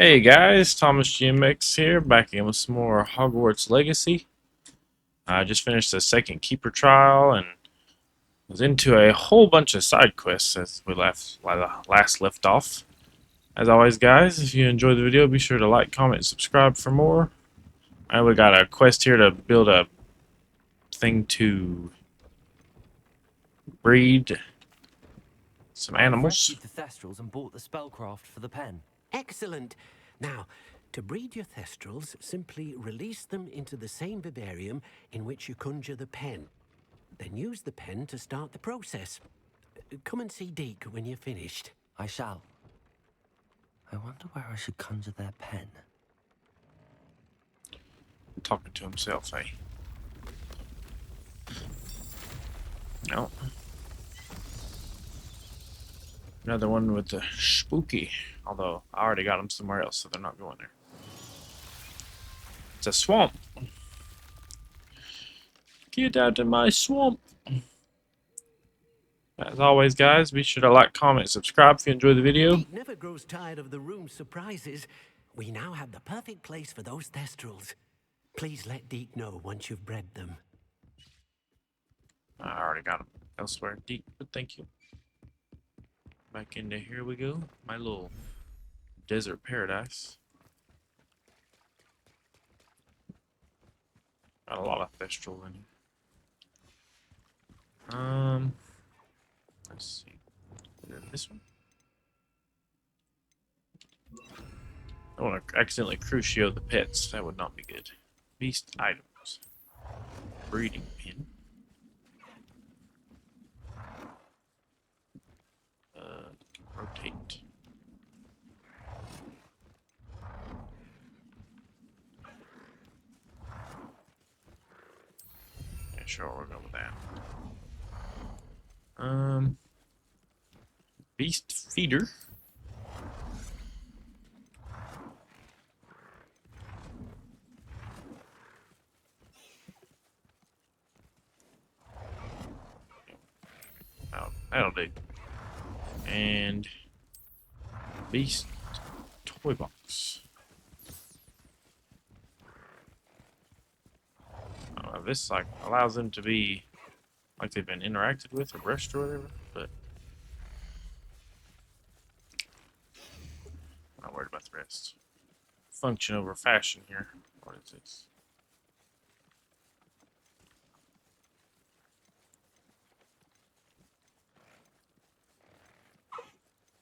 Hey guys, Thomas GMX here, back again with some more Hogwarts Legacy. I just finished the second Keeper trial and was into a whole bunch of side quests as we last left off. As always, guys, if you enjoyed the video, be sure to like, comment, and subscribe for more. And we got a quest here to build a thing to breed some I've animals. rescued the Thestrals and bought the spellcraft for the pen. Excellent. Now, to breed your Thestrals, simply release them into the same vivarium in which you conjure the pen. Then use the pen to start the process. Come and see Deke when you're finished. I shall. I wonder where I should conjure their pen. Talking to himself, eh? No. Another one with the spooky. Although, I already got them somewhere else, so they're not going there. It's a swamp. Get out of my swamp. As always, guys, be sure to like, comment, subscribe if you enjoyed the video. Deke never grows tired of the room's surprises. We now have the perfect place for those Thestrals. Please let Deke know once you've bred them. I already got them elsewhere, deep, but thank you. Back into here we go. My little desert paradise. Got a lot of Thestral in here. Let's see. This one. I don't want to accidentally crucio the pets. That would not be good. Beast items. Breeding pin. Rotate. Yeah, sure, we'll go with that. Beast feeder. Oh, that'll do. And beast toy box. This like allows them to be like they've been interacted with or brushed or whatever, but I'm not worried about the rest. Function over fashion here. What is this?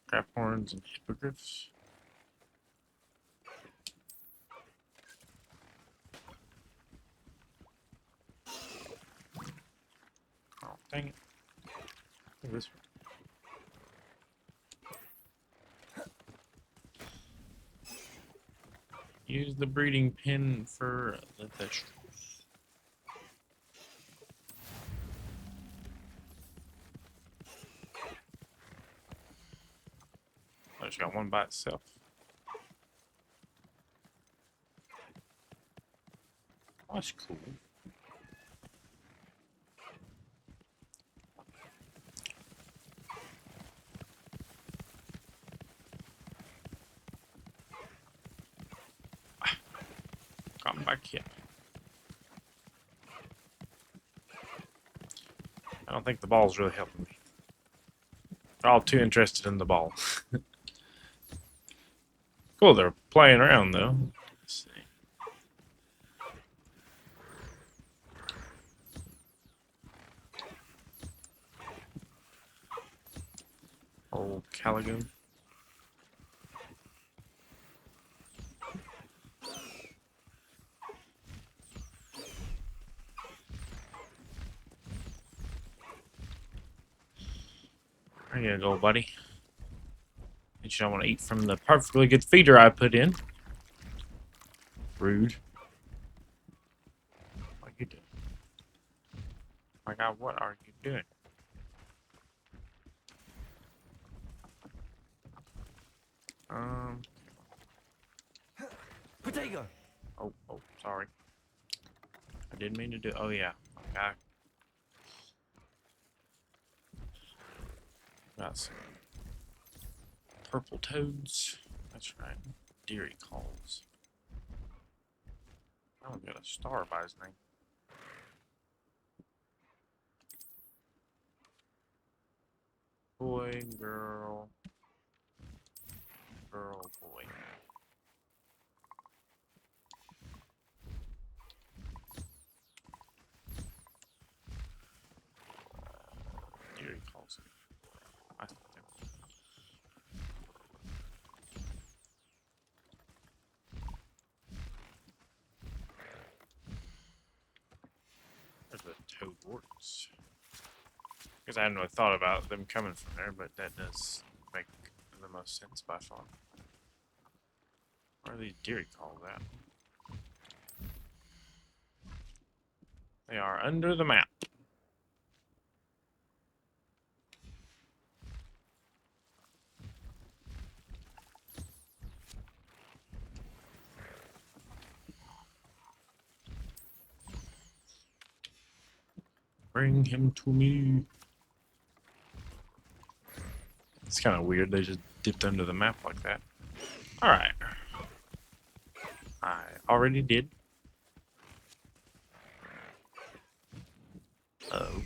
Crap horns and hippogriffs. Oh, dang it. Look at this one. Use the breeding pin for the Thestrals. I just got one by itself. Oh, that's cool. Come back here. I don't think the ball's really helping me. They're all too interested in the ball. Cool, they're playing around though. Let's see. Old Caligo. There you go, buddy. You don't want to eat from the perfectly good feeder I put in. Rude. What are you doing? My God, what are you doing? Um. Potato! Oh, sorry. I didn't mean to do. Oh yeah. Okay. Got some purple toads. That's right. deer he calls? I don't got a star by his name. Boy, girl, girl, boy. Deer he calls it. I think that- There's the toad wardens. Because I hadn't really thought about them coming from there, but that does make the most sense by far. Where are these deer calls at? They are under the map. Bring him to me. It's kind of weird. They just dipped under the map like that. Alright. I already did. Oh.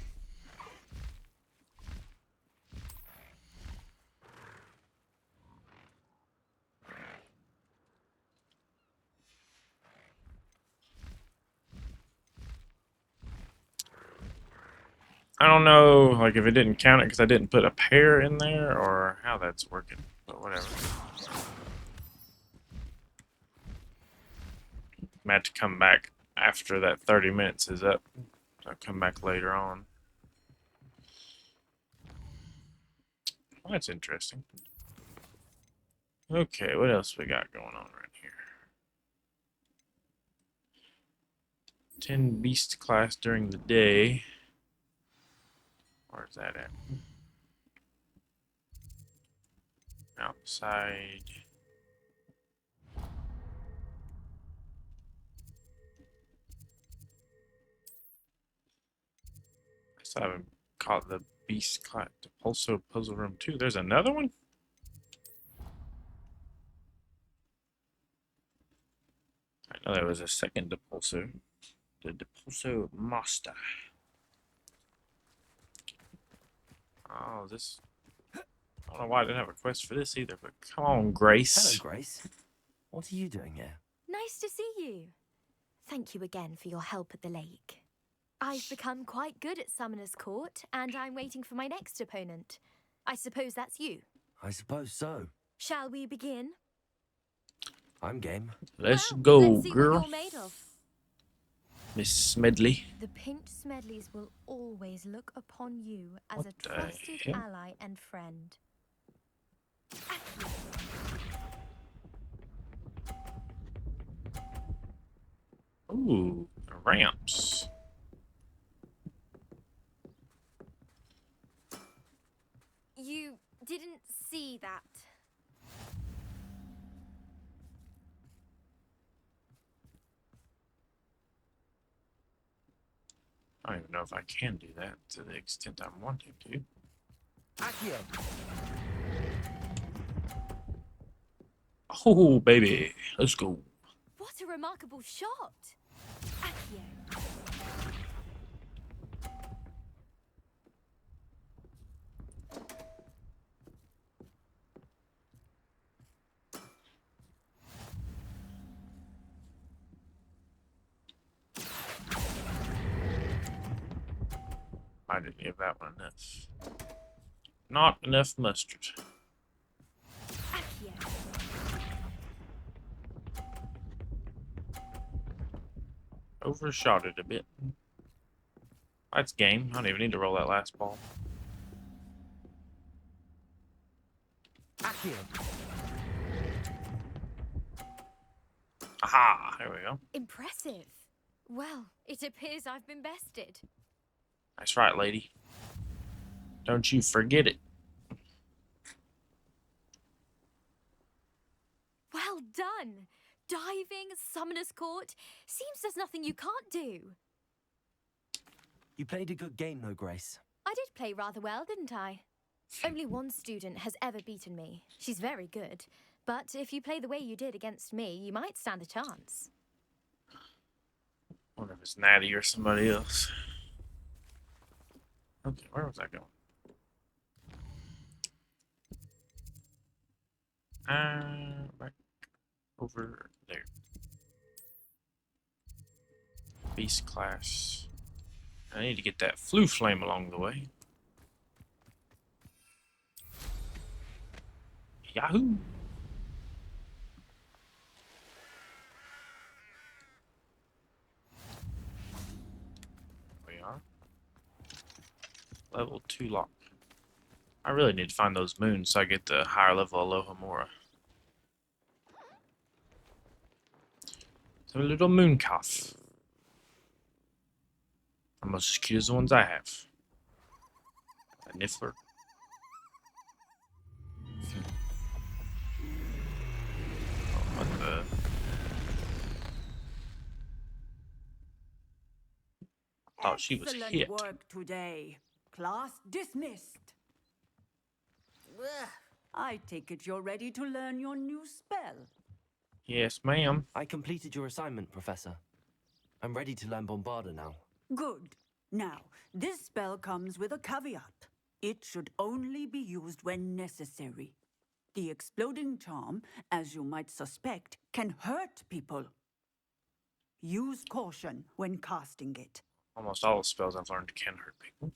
I don't know, like, if it didn't count it because I didn't put a pair in there, or how that's working, but whatever. I'm have to come back after that 30 minutes is up. I'll come back later on. Well, that's interesting. Okay, what else we got going on right here? 10 beast class during the day. Where's that at? Outside. I still haven't caught the beast class. Also, puzzle room 2. There's another one? I know there was a second Depulso. The Depulso Master. Oh, this. I don't know why I didn't have a quest for this either, but come on, Grace. Hello, Grace. What are you doing here? Nice to see you. Thank you again for your help at the lake. I've become quite good at Summoner's Court, and I'm waiting for my next opponent. I suppose that's you. I suppose so. Shall we begin? I'm game. Let's Well, go, let's see girl. what you're made of. Miss Smedley. The Pinked Smedleys will always look upon you as What a the trusted hell? ally and friend. Ooh, ramps. You didn't see that. I don't even know if I can do that to the extent I'm wanting to. Accio. Oh, baby. Let's go. What a remarkable shot! Accio. I didn't give that one enough. Not enough mustard. Accio. Overshot it a bit. That's game. I don't even need to roll that last ball. Accio. Aha! There we go. Impressive. Well, it appears I've been bested. That's right, lady. Don't you forget it. Well done! Diving, Summoner's Court. Seems there's nothing you can't do. You played a good game, though, Grace. I did play rather well, didn't I? Only one student has ever beaten me. She's very good, But if you play the way you did against me, you might stand a chance. Wonder if it's Natty or somebody else. Okay, where was I going? Back over there. Beast class. I need to get that flu flame along the way. Yahoo! We are. Level 2 lock. I really need to find those moons so I get the higher level Alohomora. So a little moon calf. Almost as cute as the ones I have. A Niffler. Oh, what the? Thought she was Excellent hit. work today. Class dismissed. Ugh. I take it you're ready to learn your new spell. Yes, ma'am. I completed your assignment, Professor. I'm ready to learn Bombarda now. Good. Now, this spell comes with a caveat. It should only be used when necessary. The exploding charm, as you might suspect, can hurt people. Use caution when casting it. Almost all the spells I've learned can hurt people.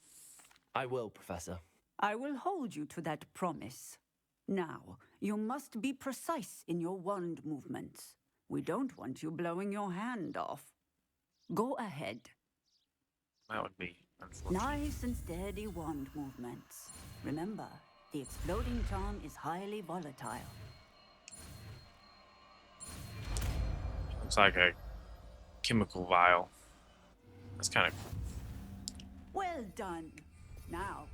I will, Professor. I will hold you to that promise. Now, you must be precise in your wand movements. We don't want you blowing your hand off. Go ahead. That would be unfortunate. Nice and steady wand movements. Remember, the exploding charm is highly volatile. Looks like a chemical vial. That's kind of Well done. Now,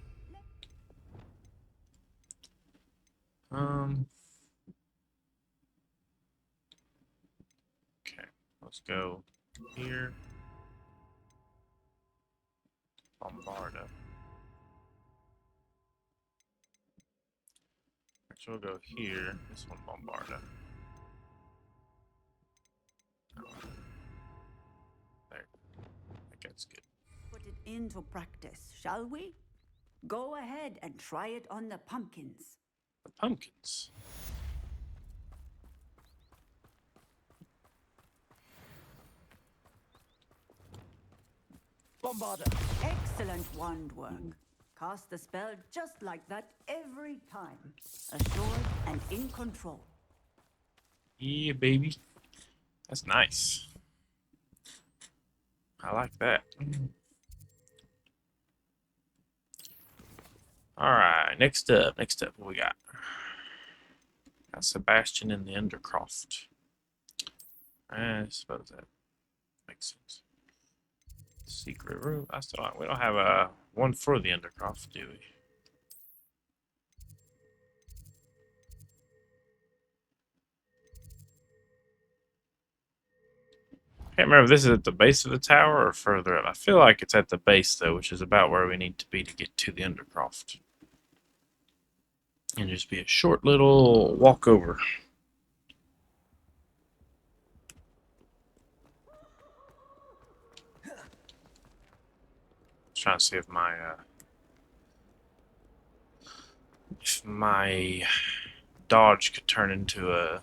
okay, let's go here. Bombarda. Actually, we'll go here. This one, Bombarda. There. I think that's good. put it into practice, shall we? Go ahead and try it on the pumpkins. The pumpkins. Bombarda! Excellent wand work. Cast the spell just like that every time. Assured and in control. Yeah, baby. That's nice. I like that. Alright, next up, what we got? Got Sebastian in the Undercroft. I suppose that makes sense. Secret room. We don't have a one for the Undercroft, do we? Can't remember if this is at the base of the tower or further up. I feel like it's at the base though, which is about where we need to be to get to the Undercroft. And just be a short little walk over. Trying to see if my dodge could turn into a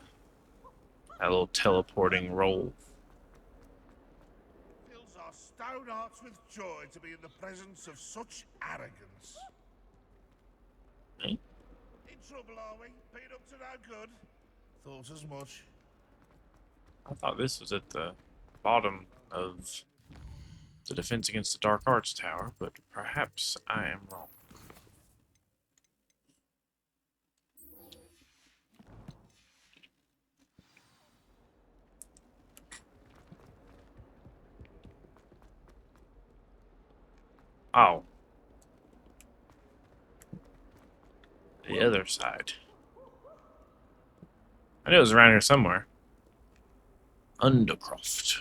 little teleporting roll. Fills our stout hearts with joy to be in the presence of such arrogance. Eh? In trouble, are we? Been up to no good? Thought as much. I thought this was at the bottom of the Defense Against the Dark Arts Tower, but perhaps I am wrong. Oh. The other side. I knew it was around here somewhere. Undercroft.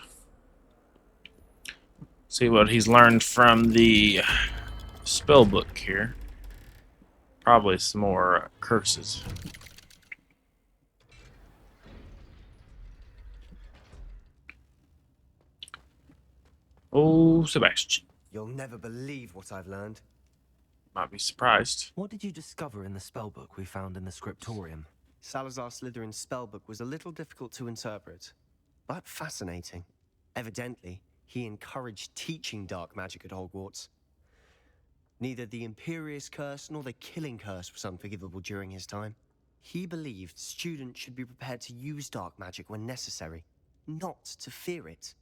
See what he's learned from the spell book here. Probably some more curses. Oh, Sebastian. You'll never believe what I've learned. Might be surprised. What did you discover in the spellbook we found in the scriptorium? Salazar Slytherin's spellbook was a little difficult to interpret, but fascinating. Evidently, he encouraged teaching dark magic at Hogwarts. Neither the Imperious Curse nor the Killing Curse was unforgivable during his time. He believed students should be prepared to use dark magic when necessary, not to fear it.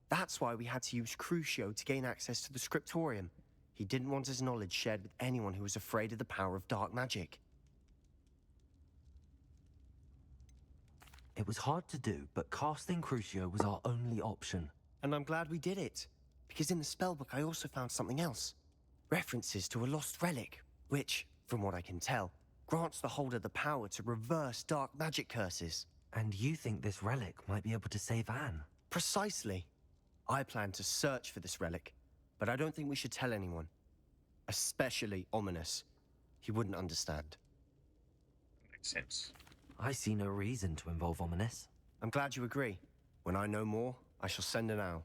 That's why we had to use Crucio to gain access to the scriptorium. He didn't want his knowledge shared with anyone who was afraid of the power of dark magic. It was hard to do, but casting Crucio was our only option. And I'm glad we did it, because in the spellbook I also found something else. References to a lost relic, which, from what I can tell, grants the holder the power to reverse dark magic curses. And you think this relic might be able to save Anne? Precisely. I plan to search for this relic, but I don't think we should tell anyone. Especially Ominous. He wouldn't understand. Makes sense. I see no reason to involve Ominous. I'm glad you agree. When I know more, I shall send an owl.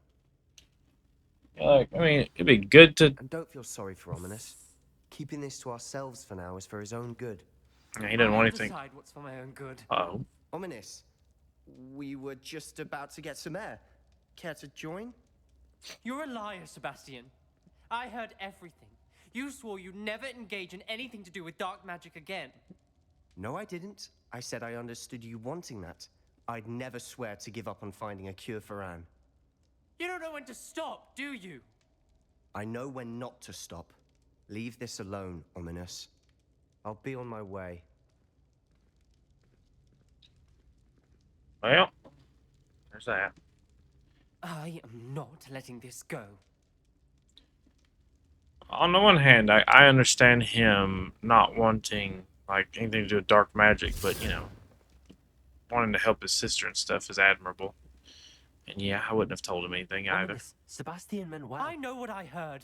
Yeah, like, I mean, it'd be good to. And don't feel sorry for Ominous. Keeping this to ourselves for now is for his own good. Yeah, he doesn't want I'll anything. decide what's for my own good. Uh-oh. Ominous, we were just about to get some air. Care to join? You're a liar, Sebastian. I heard everything. You swore you'd never engage in anything to do with dark magic again. No, I didn't. I said I understood you wanting that. I'd never swear to give up on finding a cure for Anne. You don't know when to stop, do you? I know when not to stop. Leave this alone, Ominous. I'll be on my way. Well, there's that. I am not letting this go. On the one hand, I understand him not wanting like anything to do with dark magic, but you know, wanting to help his sister and stuff is admirable. And yeah, I wouldn't have told him anything either. Ominous, Sebastian meant well. I know what I heard.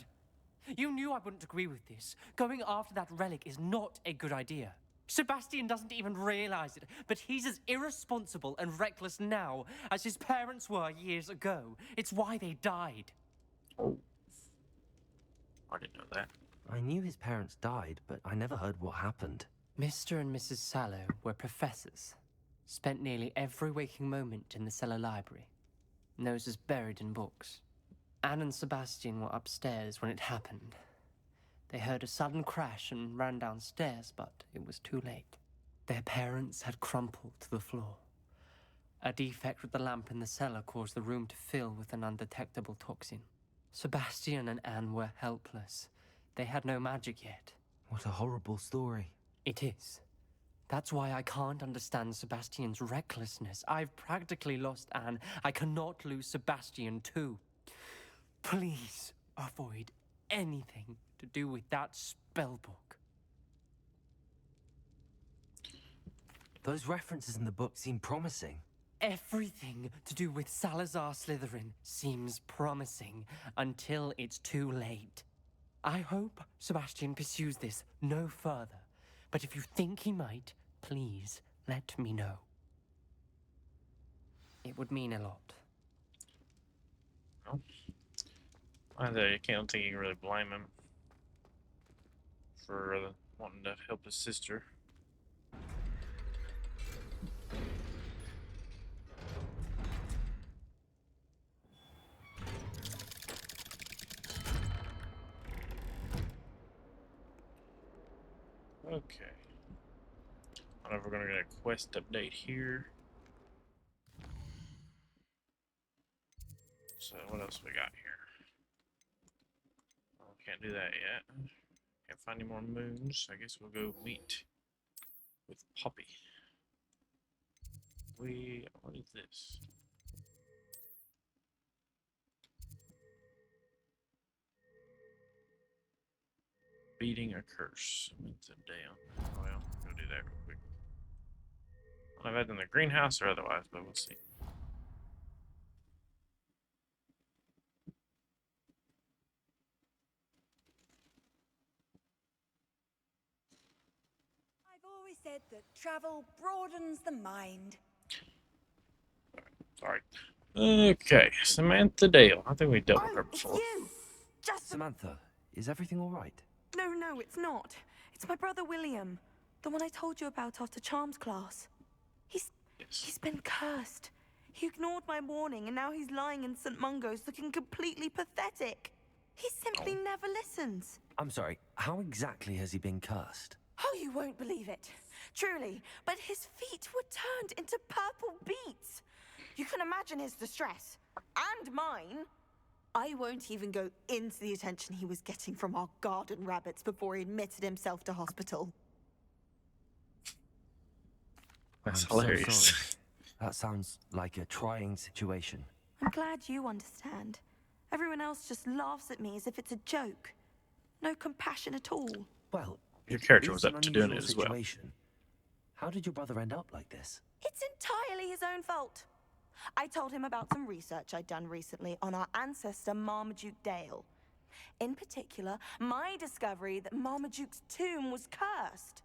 You knew I wouldn't agree with this. Going after that relic is not a good idea. Sebastian doesn't even realize it, but he's as irresponsible and reckless now as his parents were years ago. It's why they died. Oh, I didn't know that. I knew his parents died, but I never heard what happened. Mr. and Mrs. Sallow were professors. Spent nearly every waking moment in the cellar library. Noses buried in books. Anne and Sebastian were upstairs when it happened. They heard a sudden crash and ran downstairs, but it was too late. Their parents had crumpled to the floor. A defect with the lamp in the cellar caused the room to fill with an undetectable toxin. Sebastian and Anne were helpless. They had no magic yet. What a horrible story. It is. That's why I can't understand Sebastian's recklessness. I've practically lost Anne. I cannot lose Sebastian too. Please avoid anything to do with that spellbook. Those references in the book seem promising. Everything to do with Salazar Slytherin seems promising until it's too late. I hope Sebastian pursues this no further, but if you think he might, please let me know. It would mean a lot. No. I can't think you can really blame him for wanting to help his sister. Okay. I don't know if we're gonna get a quest update here. So what else we got here? Oh, can't do that yet. Can't find any more moons. I guess we'll go meet with Poppy. What is this? Beating a curse. It's a down. Oh well, go do that real quick. I don't know if that's in the greenhouse or otherwise, but we'll see. I've always said that travel broadens the mind. Sorry. Okay, Samantha Dale. I think we dealt with her Oh, it's before. you! Just Samantha, is everything all right? No, it's not. It's my brother William. The one I told you about after Charms class. He's Yes. been cursed. He ignored my warning and now he's lying in St. Mungo's looking completely pathetic. He simply never listens. I'm sorry, how exactly has he been cursed? Oh, you won't believe it. Truly, but his feet were turned into purple beets. You can imagine his distress. And mine. I won't even go into the attention he was getting from our garden rabbits before he admitted himself to hospital. That's I'm so hilarious. sorry. That sounds like a trying situation. I'm glad you understand. Everyone else just laughs at me as if it's a joke. No compassion at all. Well, Your it character is was up an to doing it unusual as well. situation. How did your brother end up like this? It's entirely his own fault. I told him about some research I'd done recently on our ancestor Marmaduke Dale. In particular, my discovery that Marmaduke's tomb was cursed.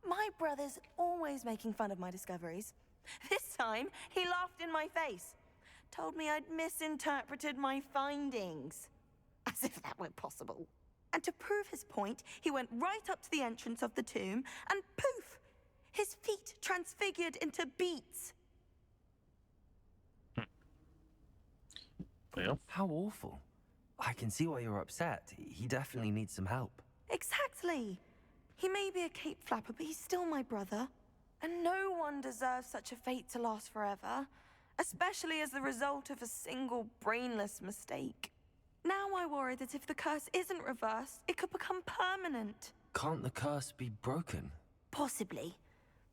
My brother's always making fun of my discoveries. This time, he laughed in my face. Told me I'd misinterpreted my findings. As if that were possible. And to prove his point, he went right up to the entrance of the tomb and poof! His feet transfigured into beets. Well, How awful. I can see why you're upset. He definitely needs some help. Exactly. He may be a cape flapper, but he's still my brother. And no one deserves such a fate to last forever, especially as the result of a single brainless mistake. Now I worry that if the curse isn't reversed, it could become permanent. Can't the curse be broken? Possibly.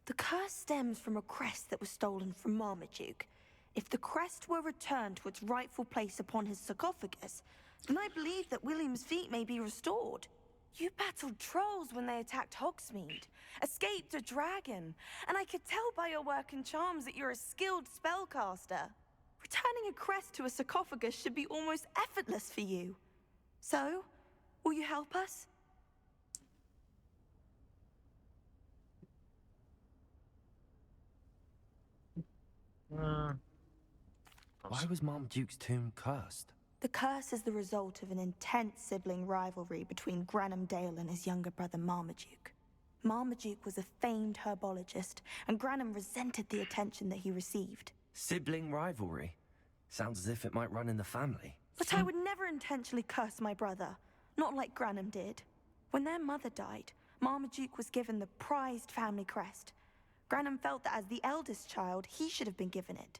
The curse stems from a crest that was stolen from Marmaduke. If the crest were returned to its rightful place upon his sarcophagus, then I believe that William's feet may be restored. You battled trolls when they attacked Hogsmeade, escaped a dragon, and I could tell by your work and charms that you're a skilled spellcaster. Returning a crest to a sarcophagus should be almost effortless for you. So, will you help us? Why was Marmaduke's tomb cursed? The curse is the result of an intense sibling rivalry between Granham Dale and his younger brother Marmaduke. Marmaduke was a famed herbologist, and Granham resented the attention that he received. Sibling rivalry. Sounds as if it might run in the family. But I would never intentionally curse my brother, not like Granham did. When their mother died, Marmaduke was given the prized family crest. Granham felt that as the eldest child, he should have been given it.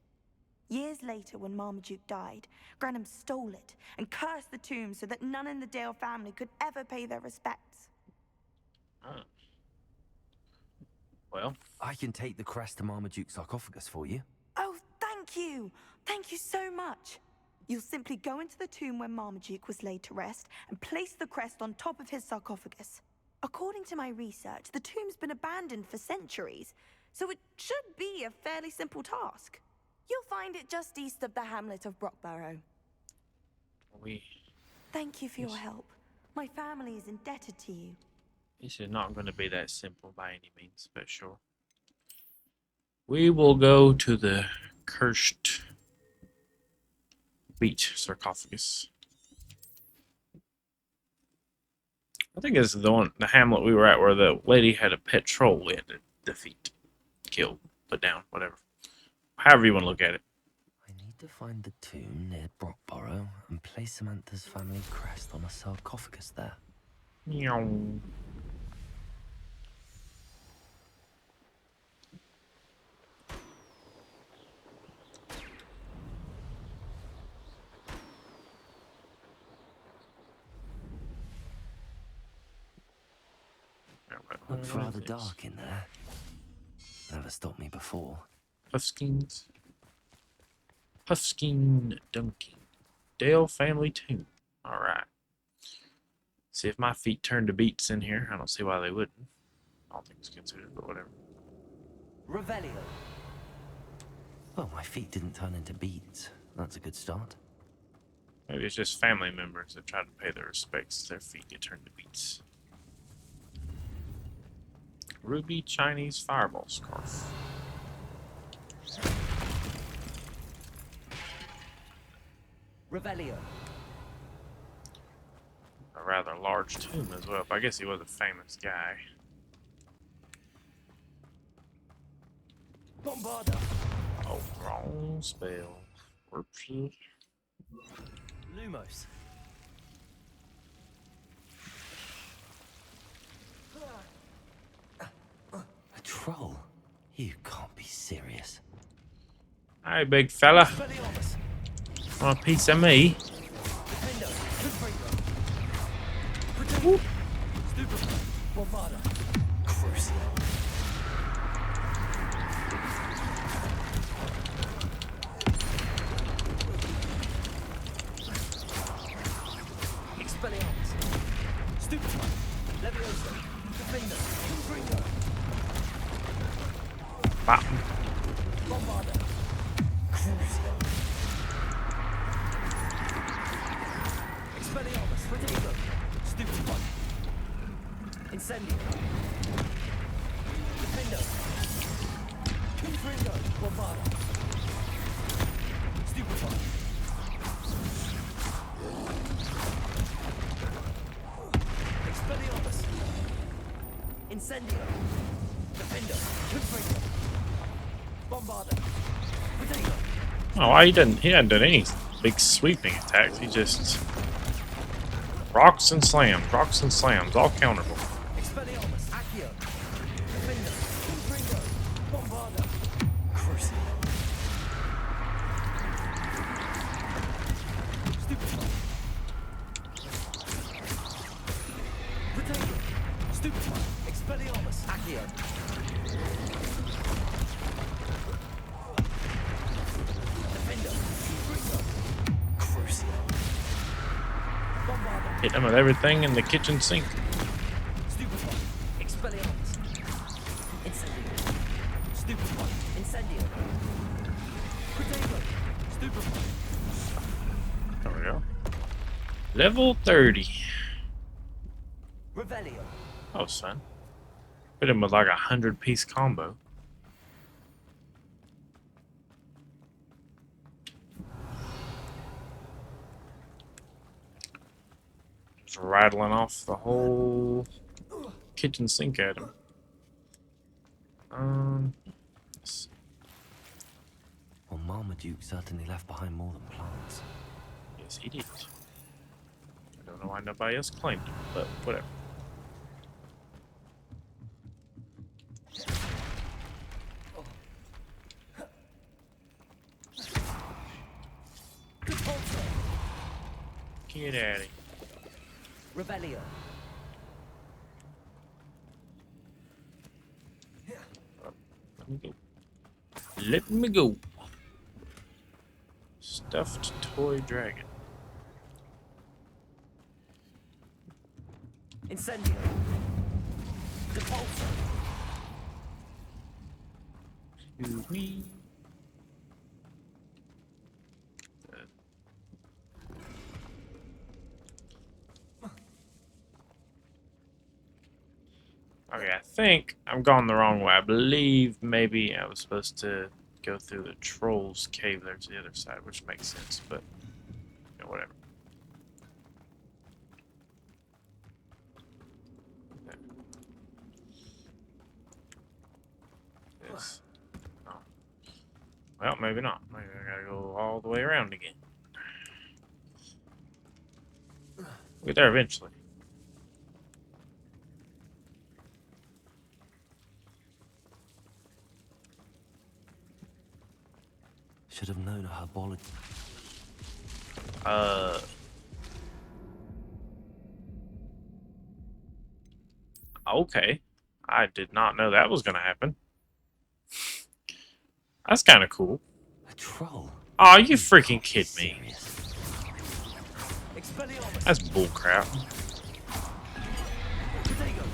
Years later, when Marmaduke died, Granham stole it and cursed the tomb so that none in the Dale family could ever pay their respects. oh. Well, I can take the crest to Marmaduke's sarcophagus for you. Oh, thank you! Thank you so much! You'll simply go into the tomb where Marmaduke was laid to rest and place the crest on top of his sarcophagus. According to my research, the tomb's been abandoned for centuries, so it should be a fairly simple task. You'll find it just east of the hamlet of Brockborough. we Thank you for your help. My family is indebted to you. this is not going to be that simple by any means, but sure. We will go to the cursed beach sarcophagus. I think this is the hamlet we were at where the lady had a pet troll we had to defeat, kill, put down, whatever. However you want to look at it. I need to find the tomb near Brockborough and place Samantha's family crest on a sarcophagus there. Meow. Looks rather dark in there. Never stopped me before. Puffskins. Puffskin Dunking. Dale family tomb. Alright. See if my feet turn to beets in here. I don't see why they wouldn't. All things considered, but whatever. Revelio. Well, my feet didn't turn into beads. That's a good start. Maybe it's just family members that try to pay their respects. Their feet get turned to beets. Ruby Chinese fireball scarf. Revelio. A rather large tomb as well, but I guess he was a famous guy. Bombarda. Oh, wrong spell. Whoopsie. Lumos. A troll? You can't be serious. Hey, big fella. Expelliarmus. Want a piece of me? Defendo. Confringo. Protego. Stupefy. Bombarda. Crucio. Expelliarmus. Stupefy. Leviosa. Defendo. Confringo. Bop. Bombarda. Crucio. Expelliarmus. Protego. Stupefy. Incendio. Defendo. Confringo. Bombarda. Stupefy. Expelliarmus. Incendio. Defendo. Confringo. Bombarda. Protego. Oh, he hadn't done any big sweeping attacks. He just rocks and slams, all counterable. Expelliarmus. Accio. Defendo. Confringo. Bombarda. Crucio. Stupefy. Protego. Stupefy. Expelliarmus. Accio. Defendo. Confringo. Crucio. Bombarda. Hit him with everything in the kitchen sink. Stupefy. Expelliarmus. Incendio. Stupefy. Incendio. Protego. Stupefy. There we go. Level 30. Revelio. Oh, son. Hit him with like 100-piece combo. Just rattling off the whole kitchen sink at him. Yes. Well, Marmaduke certainly left behind more than plants. Yes, he did. I don't know why nobody else claimed him, but whatever. Get out of here. Revelio. Let me go. Let me go. Stuffed toy dragon. Incendio. Depulso. Excuse me. Okay, I think I'm going the wrong way. I believe maybe I was supposed to go through the troll's cave there to the other side, which makes sense, but you know, whatever. This. Oh. Well, maybe not. Maybe I gotta go all the way around again. We'll get there eventually. Should have known a herbology. Okay. I did not know that was gonna happen. That's kind of cool. A troll? Aw, you freaking kidding me. Serious. Expelliarmus. That's bullcrap. Protego.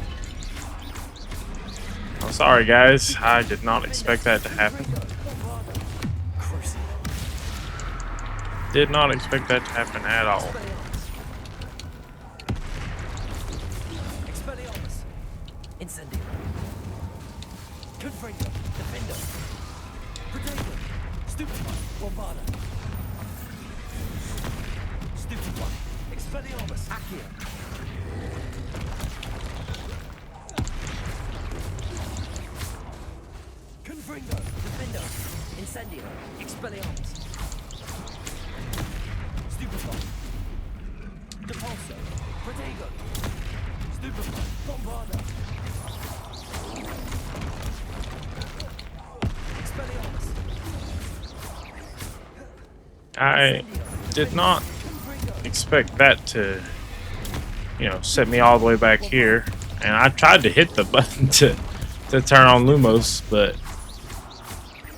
I'm sorry, guys. I did not expect that to happen. Bombarda. Crucio. Did not expect that to happen at all. Expelliarmus. Incendio. Confringo. Defendo. Protego. Stupefy. Bombarda. Stupid one. Expelliarmus. Accio. Confringo. Defendo. Incendio. Expelliarmus. Stupid one. Depulso. Protego. Stupid one. Bombarda. Expelliarmus. I did not expect that to, you know, set me all the way back here. And I tried to hit the button to turn on Lumos, but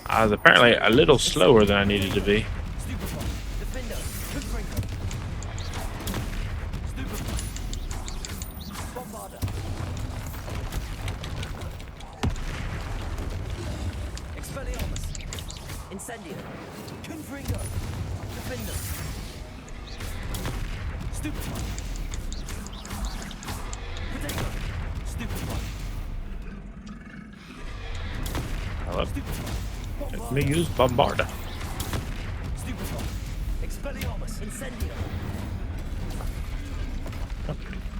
I was apparently a little slower than I needed to be. Incendio. Confringo. Defender. Stupid one. Potato. Stupid one. Let me use Bombarda. Stupid one. Expelliarmus. Incendio.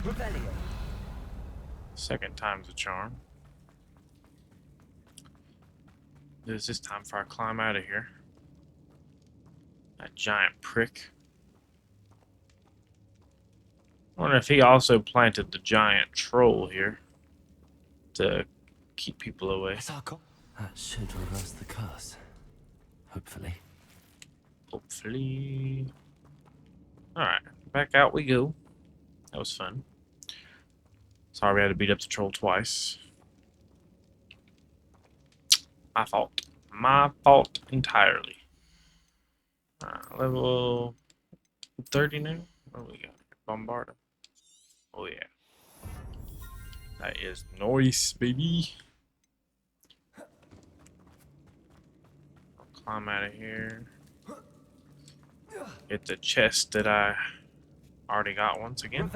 Rebellion. Second time's a charm. There's this time before I climb out of here. That giant prick. I wonder if he also planted the giant troll here to keep people away. That should reverse the curse. Hopefully. Hopefully. Alright, back out we go. That was fun. Sorry we had to beat up the troll twice. My fault. My fault entirely. Level 30 now? What do we got? Bombarda. Oh yeah. That is nice, baby. I'll climb out of here. Get the chest that I already got once again.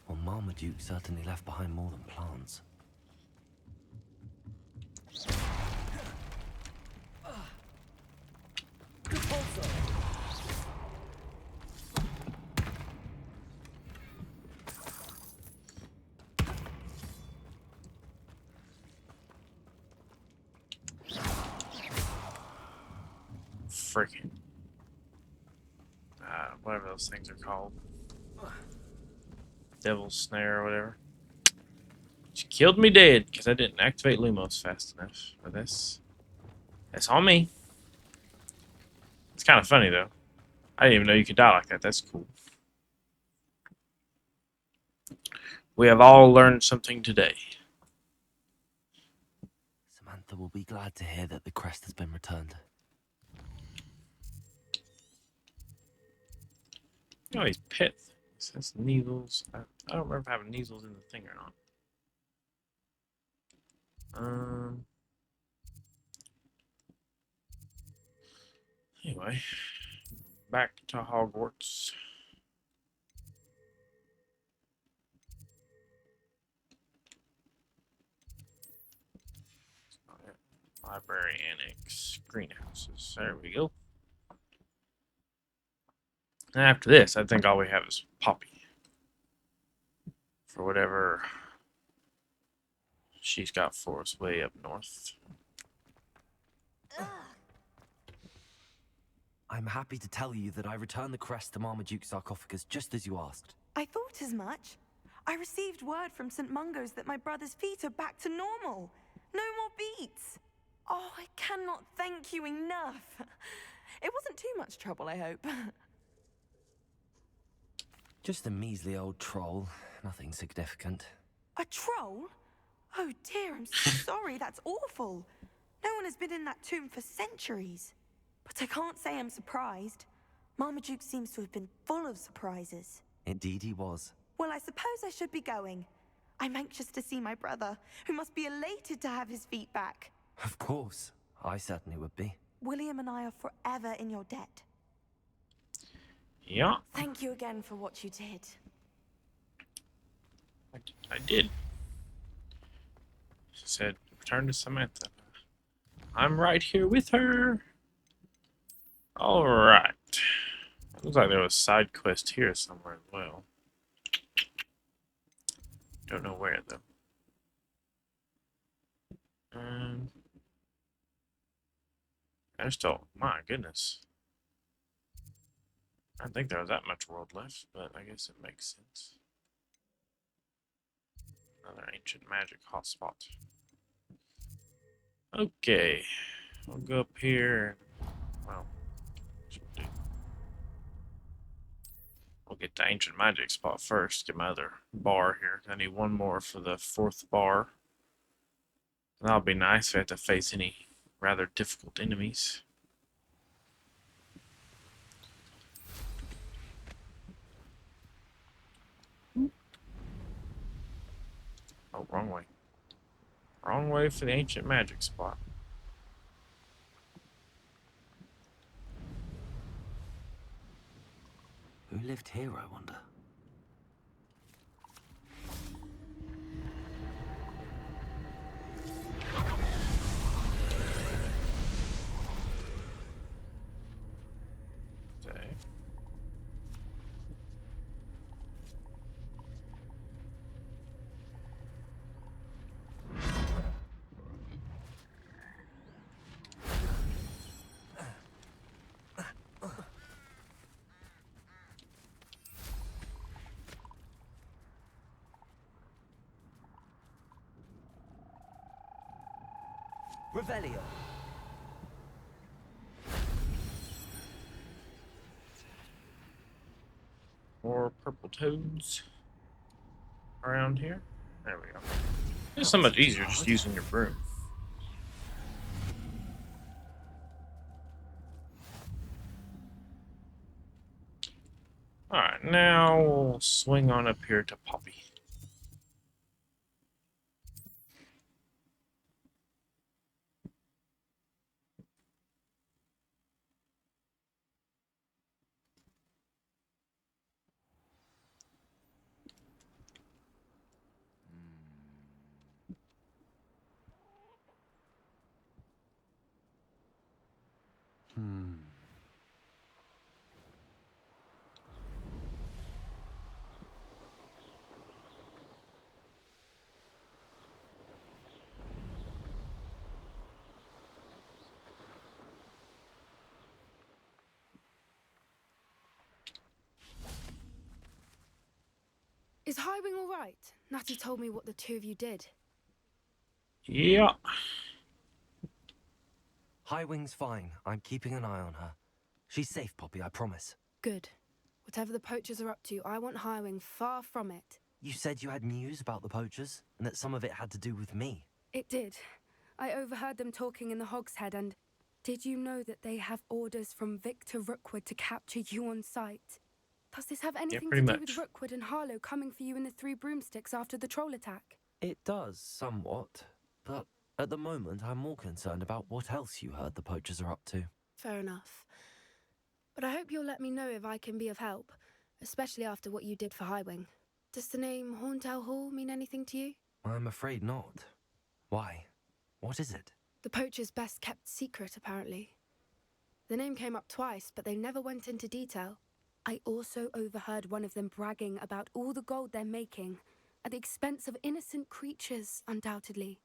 Well, Marmaduke certainly left behind more than plants. Freaking. Whatever those things are called. Devil's Snare or whatever. She killed me dead because I didn't activate Lumos fast enough for this. That's on me. It's kind of funny though. I didn't even know you could die like that. That's cool. We have all learned something today. Samantha will be glad to hear that the crest has been returned. You know these pet things. That's Needles. I don't remember having Needles in the thing or not. Anyway, back to Hogwarts. Library Annex, greenhouses. There we go. And after this, I think all we have is Poppy. For whatever she's got for us way up north. I'm happy to tell you that I returned the crest to Marmaduke's sarcophagus just as you asked. I thought as much. I received word from St. Mungo's that my brother's feet are back to normal. No more beats. Oh, I cannot thank you enough. It wasn't too much trouble, I hope. Just a measly old troll. Nothing significant. A troll? Oh dear, I'm so sorry. That's awful. No one has been in that tomb for centuries. But I can't say I'm surprised. Marmaduke seems to have been full of surprises. Indeed he was. Well, I suppose I should be going. I'm anxious to see my brother, who must be elated to have his feet back. Of course. I certainly would be. William and I are forever in your debt. Yeah, Thank you again for what you did. I did. She said, return to Samantha. I'm right here with her. Alright. Looks like there was a side quest here somewhere as well. Don't know where though. I just don't. My goodness. I didn't think there was that much world left, but I guess it makes sense. Another ancient magic hotspot. Okay. We'll go up here. Well, we'll get the ancient magic spot first. Get my other bar here. I need one more for the 4th bar. That'll be nice if I have to face any rather difficult enemies. Oh, wrong way. Wrong way for the ancient magic spot. Who lived here, I wonder? Okay. Revelio. More purple toads around here. There we go. It's so much easier just using your broom. Alright, now we'll swing on up here to Poppy. Is Highwing all right? Natty told me what the two of you did. Yeah. Highwing's fine. I'm keeping an eye on her. She's safe, Poppy, I promise. Good. Whatever the poachers are up to, I want Highwing far from it. You said you had news about the poachers, and that some of it had to do with me. It did. I overheard them talking in the Hogshead, and did you know that they have orders from Victor Rookwood to capture you on sight? Does this have anything to pretty do much. with Rookwood and Harlow coming for you in the 3 broomsticks after the troll attack? It does, somewhat. But at the moment, I'm more concerned about what else you heard the poachers are up to. Fair enough. But I hope you'll let me know if I can be of help, especially after what you did for Highwing. Does the name Horndale Hall mean anything to you? I'm afraid not. Why? What is it? The poacher's best kept secret, apparently. The name came up twice, but they never went into detail. I also overheard one of them bragging about all the gold they're making, at the expense of innocent creatures, undoubtedly.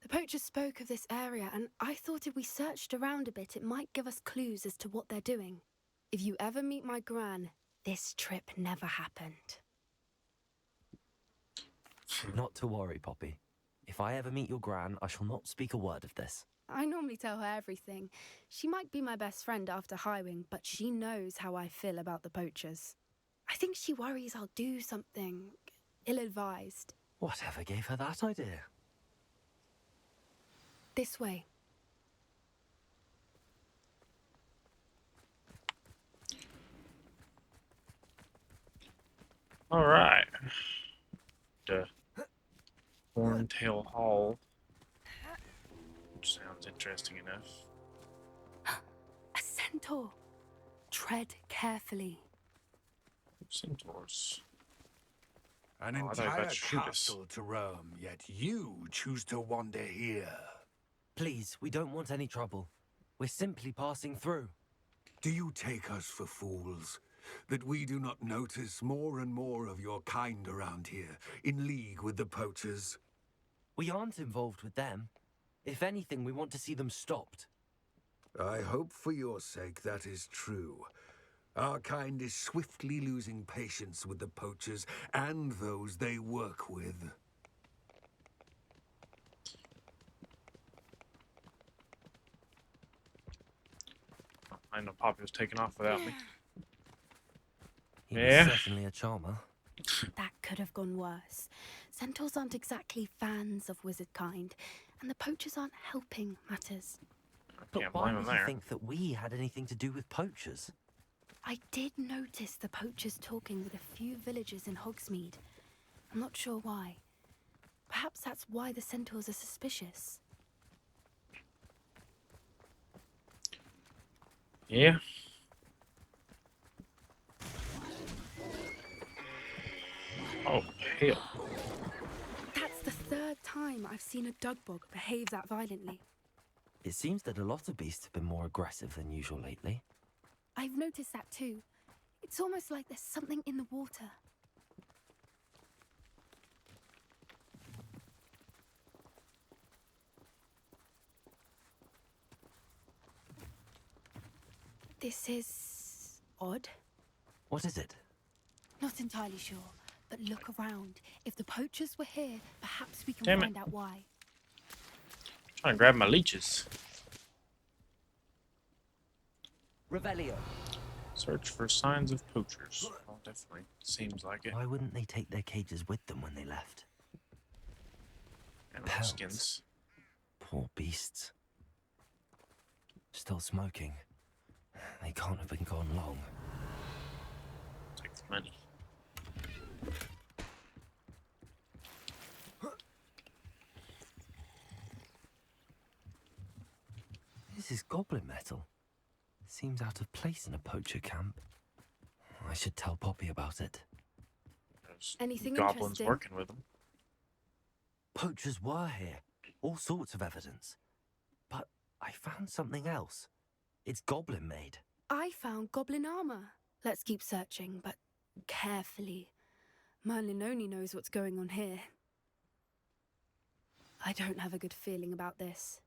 The poacher spoke of this area, and I thought if we searched around a bit, it might give us clues as to what they're doing. If you ever meet my gran, this trip never happened. Not to worry, Poppy. If I ever meet your gran, I shall not speak a word of this. I normally tell her everything. She might be my best friend after Highwing, but she knows how I feel about the poachers. I think she worries I'll do something ill-advised. Whatever gave her that idea? This way. Alright. The Horntail Hall. Which sounds interesting enough. A centaur. Tread carefully. Centaurs. An Oh, I thought you were entire about to shoot us. castle to roam, yet you choose to wander here. Please, we don't want any trouble. We're simply passing through. Do you take us for fools? That we do not notice more and more of your kind around here, in league with the poachers? We aren't involved with them. If anything, we want to see them stopped. I hope for your sake that is true. Our kind is swiftly losing patience with the poachers and those they work with. I know Poppy was taken off without me. He Yeah. was certainly a charmer. That could have gone worse. Centaurs aren't exactly fans of wizard kind, and the poachers aren't helping matters. But Can't why blame would him he there. think that we had anything to do with poachers? I did notice the poachers talking with a few villagers in Hogsmeade. I'm not sure why. Perhaps that's why the centaurs are suspicious. Yeah. Oh, hell. That's the third time I've seen a dugbog behave that violently. It seems that a lot of beasts have been more aggressive than usual lately. I've noticed that too. It's almost like there's something in the water. This is odd. What is it? Not entirely sure, but look around. If the poachers were here, perhaps we can Damn it. find out why. Trying to grab my leeches. Revelio. Search for signs of poachers. Well, definitely seems like it. Why wouldn't they take their cages with them when they left? Animal Pelts. skins. Poor beasts. Still smoking. They can't have been gone long. Take the money. This is goblin metal. Seems out of place in a poacher camp. I should tell Poppy about it. There's Anything goblins interesting? working with them. Poachers were here. All sorts of evidence. But I found something else. It's goblin made. I found goblin armor. Let's keep searching, but carefully. Merlin only knows what's going on here. I don't have a good feeling about this.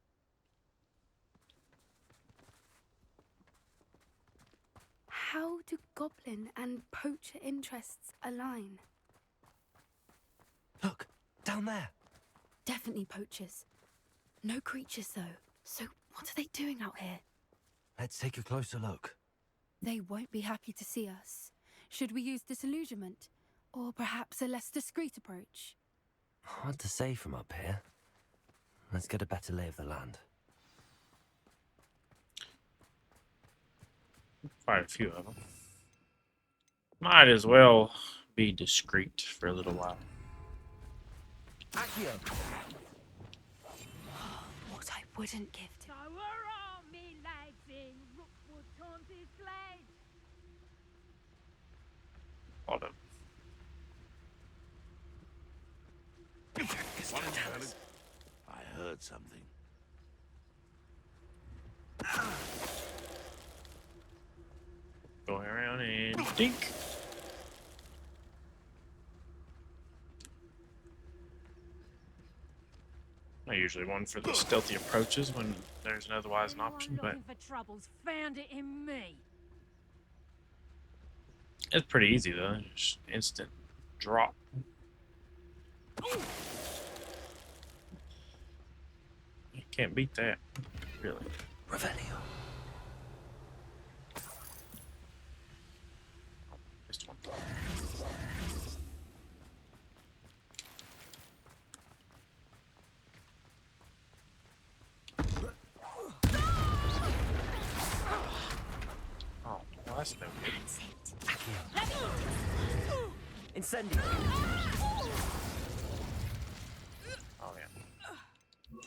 How do goblin and poacher interests align? Look, down there. Definitely poachers. No creatures, though. So what are they doing out here? Let's take a closer look. They won't be happy to see us. Should we use disillusionment? Or perhaps a less discreet approach? Hard to say from up here. Let's get a better lay of the land. Quite a few of them. Might as well be discreet for a little while. Accio! What I wouldn't give to... A lot of I heard something. going around and dink. I usually one for the stealthy approaches when there's an otherwise an option, but Looking for troubles, found it in me. it's pretty easy though. Just instant drop. You can't beat that, really. Revelio. Missed one. Oh, well, that's no good. Incendio. Oh yeah.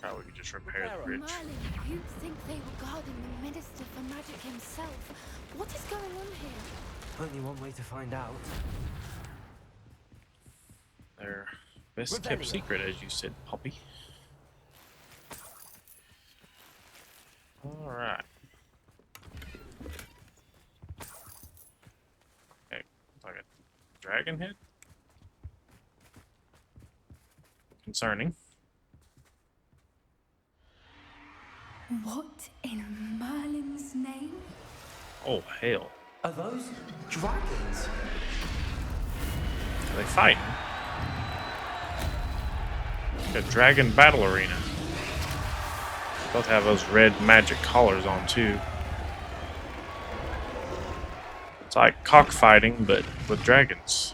Probably we could just repair the bridge. Merlin, you'd think they were guarding the Minister for Magic himself. What is going on here? Only one way to find out. Their best kept Revelio. secret, as you said, Poppy. Alright. dragon head. Concerning. What in Merlin's name? Oh, hell. Are those dragons? Are they fighting? A dragon battle arena. Both have those red magic collars on, too. It's like cockfighting, but with dragons.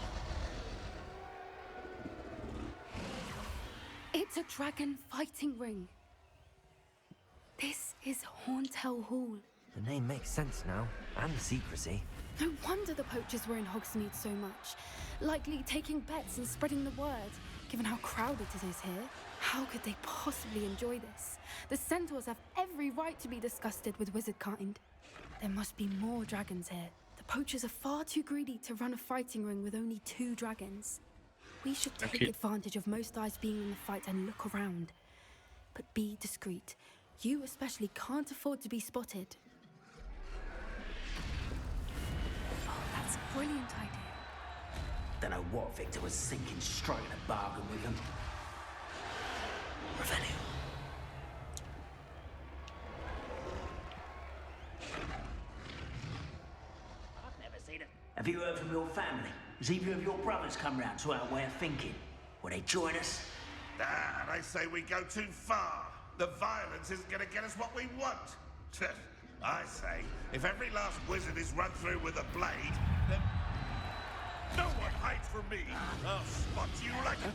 It's a dragon fighting ring. This is Hauntel Hall. The name makes sense now, and the secrecy. No wonder the poachers were in Hogsmeade so much. Likely taking bets and spreading the word, given how crowded it is here. How could they possibly enjoy this? The centaurs have every right to be disgusted with wizard kind. There must be more dragons here. The poachers are far too greedy to run a fighting ring with only 2 dragons. We should take advantage of most eyes being in the fight and look around. But be discreet. You especially can't afford to be spotted. Oh, that's a brilliant idea. Don't know what Victor was thinking, striking a bargain with them. Revenue. I've never seen it. Have you heard from your family? Has either of your brothers come round to our way of thinking? Will they join us? Ah, they say we go too far. The violence isn't going to get us what we want. I say, if every last wizard is run through with a blade, then no one hides from me. I'll spot you like a...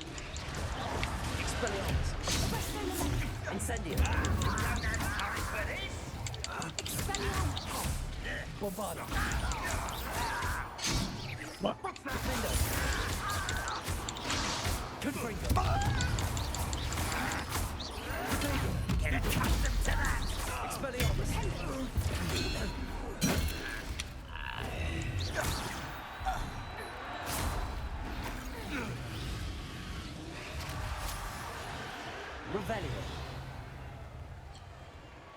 Expelliarmus. Incendio. Bombardo. What? Good Get accustomed to that. Expelliarmus.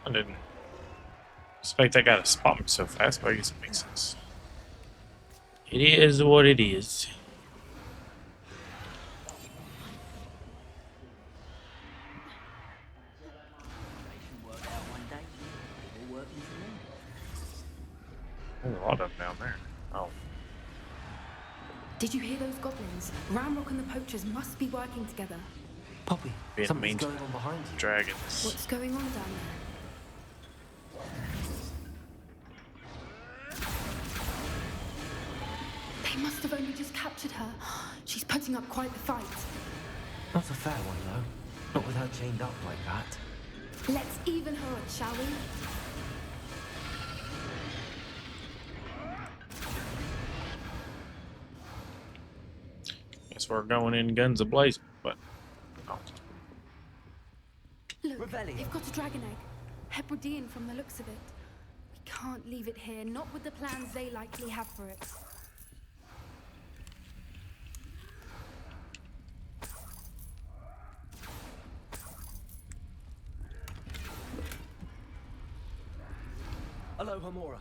I didn't expect that guy to spot me so fast, but I guess it makes sense. It is what it is. There's a lot of them down there. Oh. Did you hear those goblins? Ramrock and the poachers must be working together. Poppy, Being something's mean to going on behind you. dragons. What's going on down there? They must have only just captured her. She's putting up quite the fight. Not a fair one, though. Not with her chained up like that. Let's even her up, shall we? Guess we're going in guns a-blazing, but... Oh. Look, they've got a dragon egg. Hebridean from the looks of it. We can't leave it here, not with the plans they likely have for it. Hello, Hamora.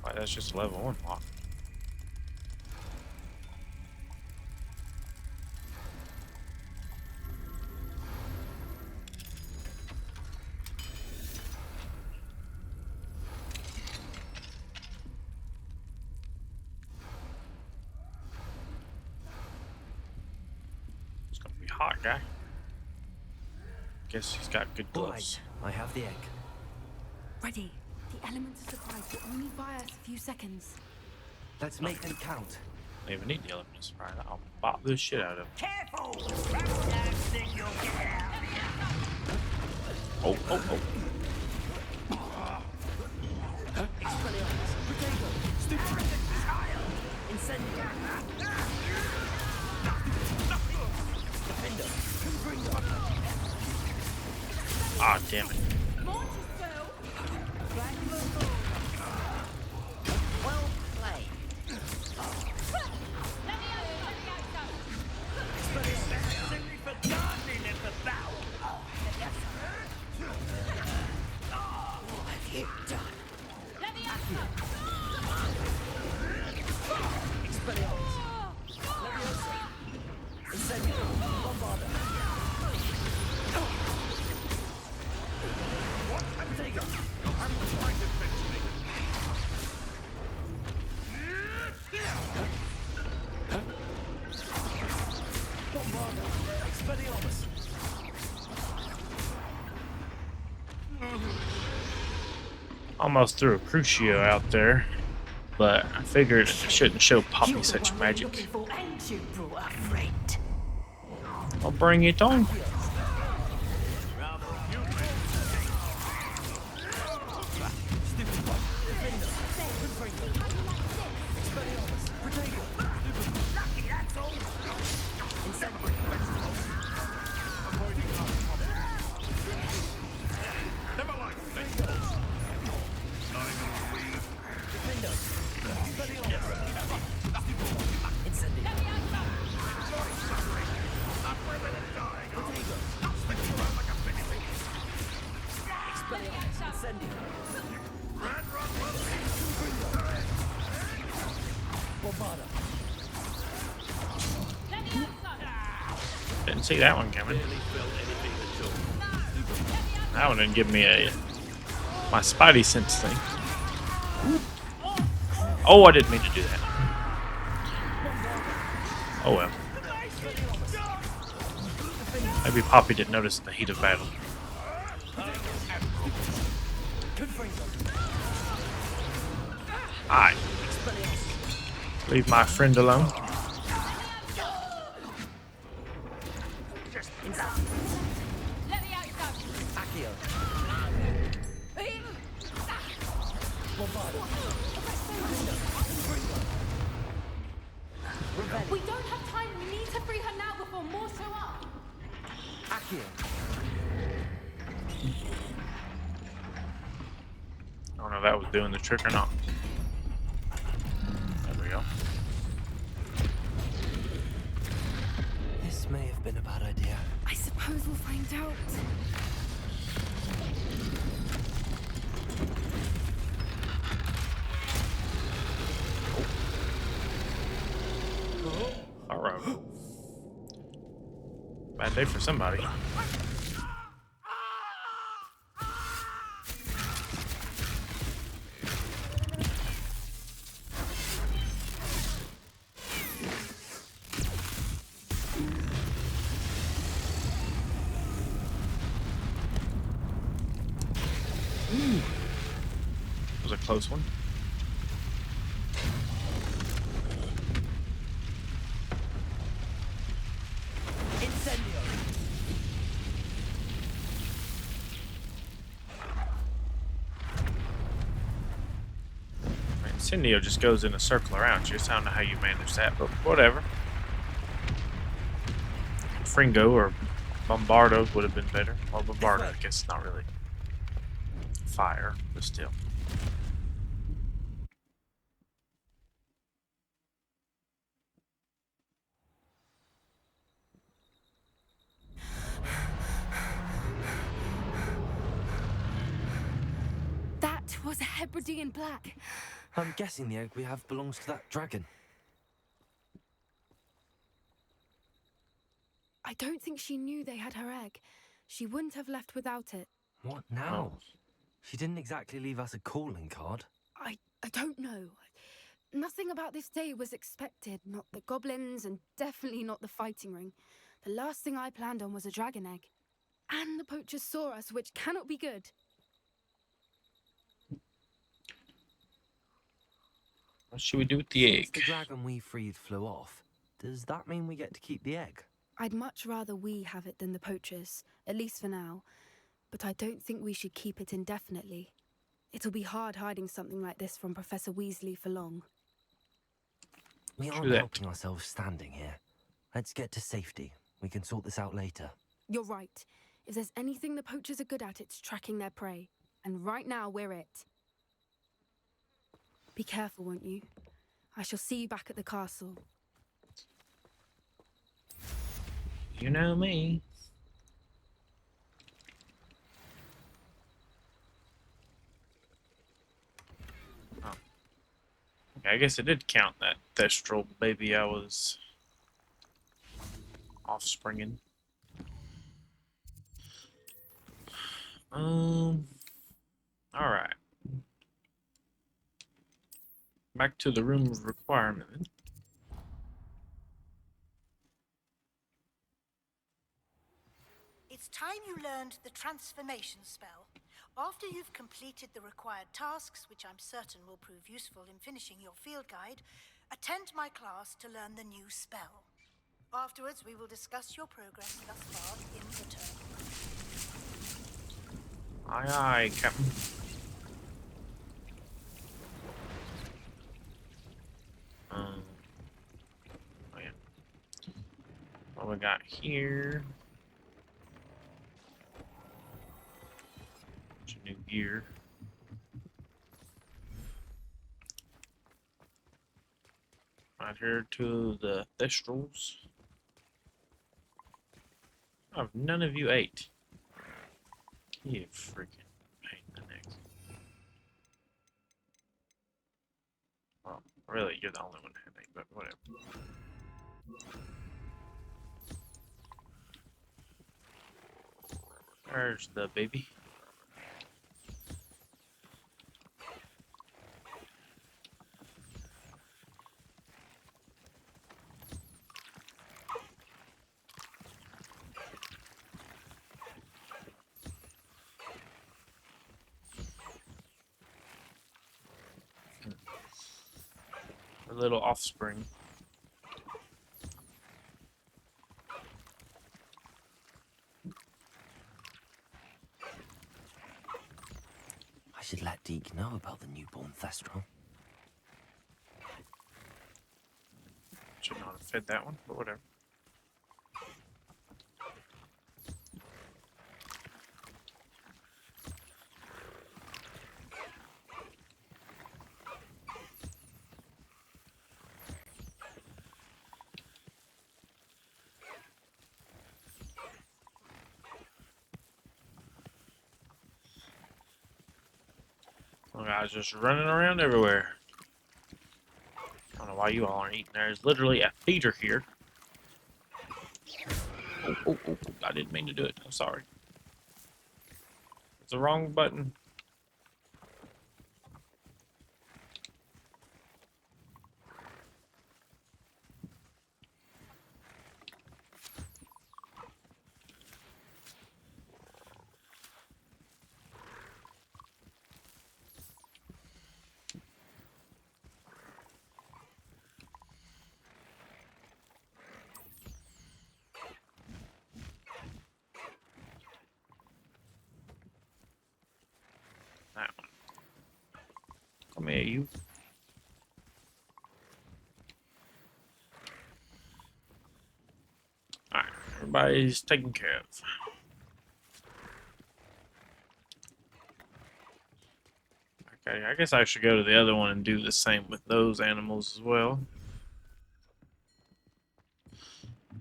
Why, that's just a level 1 lock. It's gonna be hot, guy. Guess he's got good gloves. Right, I have the egg. Ready. The element of surprise will only buy us a few seconds. Let's make them count. I don't even need the element of surprise. I'll bop this shit out of him. Careful! Perhaps think you'll get out of here. Oh, oh, oh. Expelliarmus. Potato. Stupid. Child. Incendio. Defender. Ah, damn it. Well played. Simply for gardening and for battle. What have you done? Almost threw a Crucio out there, but I figured I shouldn't show Poppy such magic. I'll bring it on. Didn't see that one coming. That one didn't give me my spidey sense thing. Oh, I didn't mean to do that. Oh well. Maybe Poppy didn't notice the heat of battle. Alright. Leave my friend alone. We don't have time. We need to free her now before more show up. I don't know if that was doing the trick or not. There we go. This may have been a bad idea. I suppose we'll find out. Alright. Bad day for somebody. Was a close one. Incendio just goes in a circle around you. I don't know how you manage that, but whatever. Fringo or Bombardo would have been better. Well, Bombardo, I guess, not really fire, but still. That was a Hebridean black. I'm guessing the egg we have belongs to that dragon. I don't think she knew they had her egg. She wouldn't have left without it. What now? She didn't exactly leave us a calling card. I don't know. Nothing about this day was expected. Not the goblins, and definitely not the fighting ring. The last thing I planned on was a dragon egg. And the poachers saw us, which cannot be good. What should we do with the egg? Since the dragon we freed flew off, does that mean we get to keep the egg? I'd much rather we have it than the poachers, at least for now. But I don't think we should keep it indefinitely. It'll be hard hiding something like this from Professor Weasley for long. We aren't helping ourselves standing here. Let's get to safety. We can sort this out later. You're right. If there's anything the poachers are good at, it's tracking their prey. And right now, we're it. Be careful, won't you? I shall see you back at the castle. You know me. Oh. Okay, I guess it did count that Thestral baby I was offspringing. Alright. Back to the room of requirement. It's time you learned the transformation spell. After you've completed the required tasks, which I'm certain will prove useful in finishing your field guide, attend my class to learn the new spell. Afterwards, we will discuss your progress thus far in the term. Aye, aye, Captain. Oh yeah. What we got here? Bunch of new gear. Right here to the Thestrals. Oh, none of you ate. You freaking pain in the neck. Well, really, you're the only one who ate, but whatever. There's the baby. A little offspring. I should let Deke know about the newborn Thestral. Should not have fed that one, but whatever. Well, guys, just running around everywhere. I don't know why you all aren't eating. There's literally a feeder here. Oh, I didn't mean to do it. I'm sorry. It's the wrong button. That one. Come here, you. Alright, everybody's taken care of. Okay, I guess I should go to the other one and do the same with those animals as well.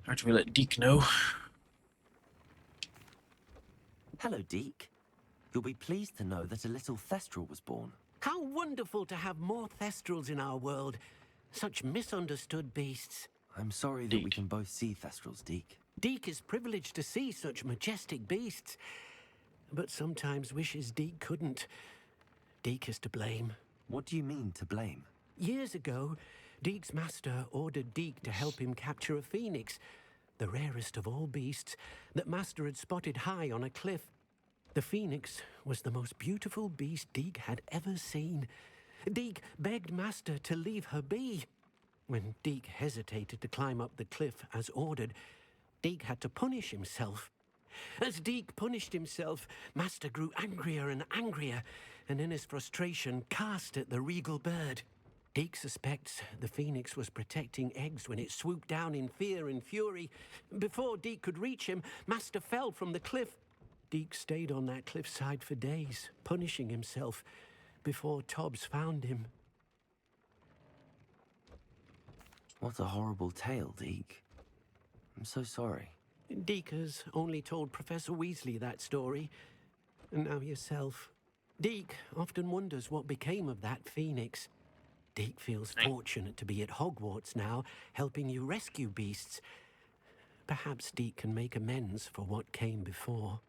After we let Deke know. Hello, Deke. You'll be pleased to know that a little Thestral was born. How wonderful to have more Thestrals in our world. Such misunderstood beasts. I'm sorry that we can both see Thestrals, Deke. Deke is privileged to see such majestic beasts, but sometimes wishes Deke couldn't. Deke is to blame. What do you mean, to blame? Years ago, Deke's master ordered Deke to help him capture a phoenix, the rarest of all beasts, that master had spotted high on a cliff. The phoenix was the most beautiful beast Deke had ever seen. Deke begged master to leave her be. When Deke hesitated to climb up the cliff as ordered, Deke had to punish himself. As Deke punished himself, master grew angrier and angrier, and in his frustration cast at the regal bird. Deke suspects the phoenix was protecting eggs when it swooped down in fear and fury. Before Deke could reach him, master fell from the cliff. Deke stayed on that cliffside for days, punishing himself, before Tobbs found him. What a horrible tale, Deke. I'm so sorry. Deke has only told Professor Weasley that story, and now yourself. Deke often wonders what became of that phoenix. Deke feels fortunate to be at Hogwarts now, helping you rescue beasts. Perhaps Deke can make amends for what came before.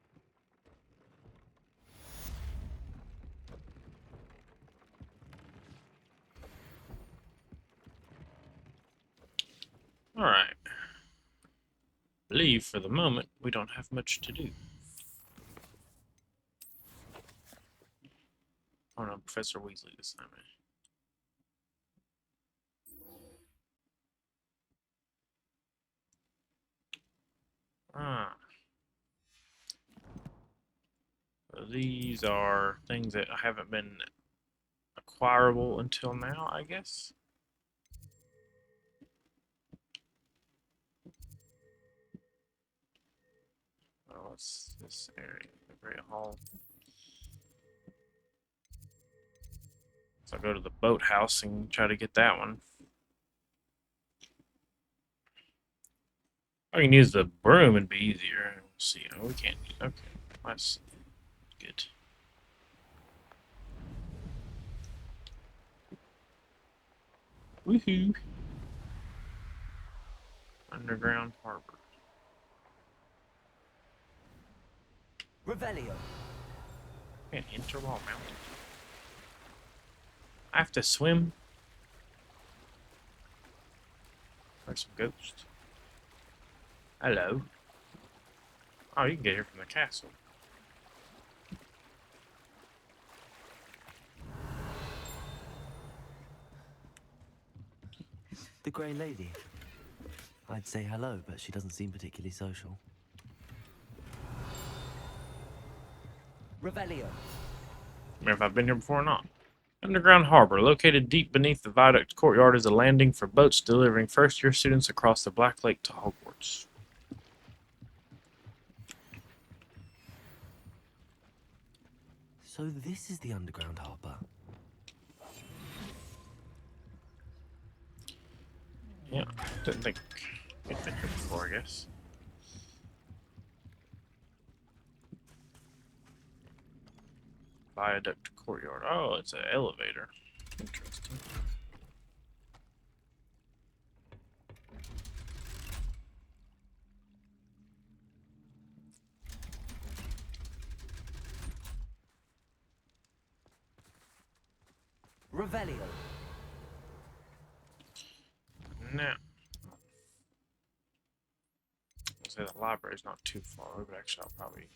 Alright. Believe for the moment we don't have much to do. Oh no, Professor Weasley this time. Ah. So these are things that haven't been acquirable until now, I guess. Oh, what's this area? The Great Hall. So I'll go to the boathouse and try to get that one. I can use the broom and be easier. Let's see. Oh, we can't. Okay, that's good. Woohoo! Underground harbor. Revelio. Can't enter while mounted. I have to swim. There's some ghosts. Hello. Oh, you can get here from the castle. The Grey Lady. I'd say hello, but she doesn't seem particularly social. Revelio. Remember if I've been here before or not. Underground harbor, located deep beneath the viaduct courtyard, is a landing for boats delivering first-year students across the Black Lake to Hogwarts. So this is the underground harbor. Yeah, didn't think we'd been here before, I guess. Viaduct courtyard. Oh, it's an elevator. Interesting. Revelio. Now, I'll say the library's not too far away, but actually I'll probably...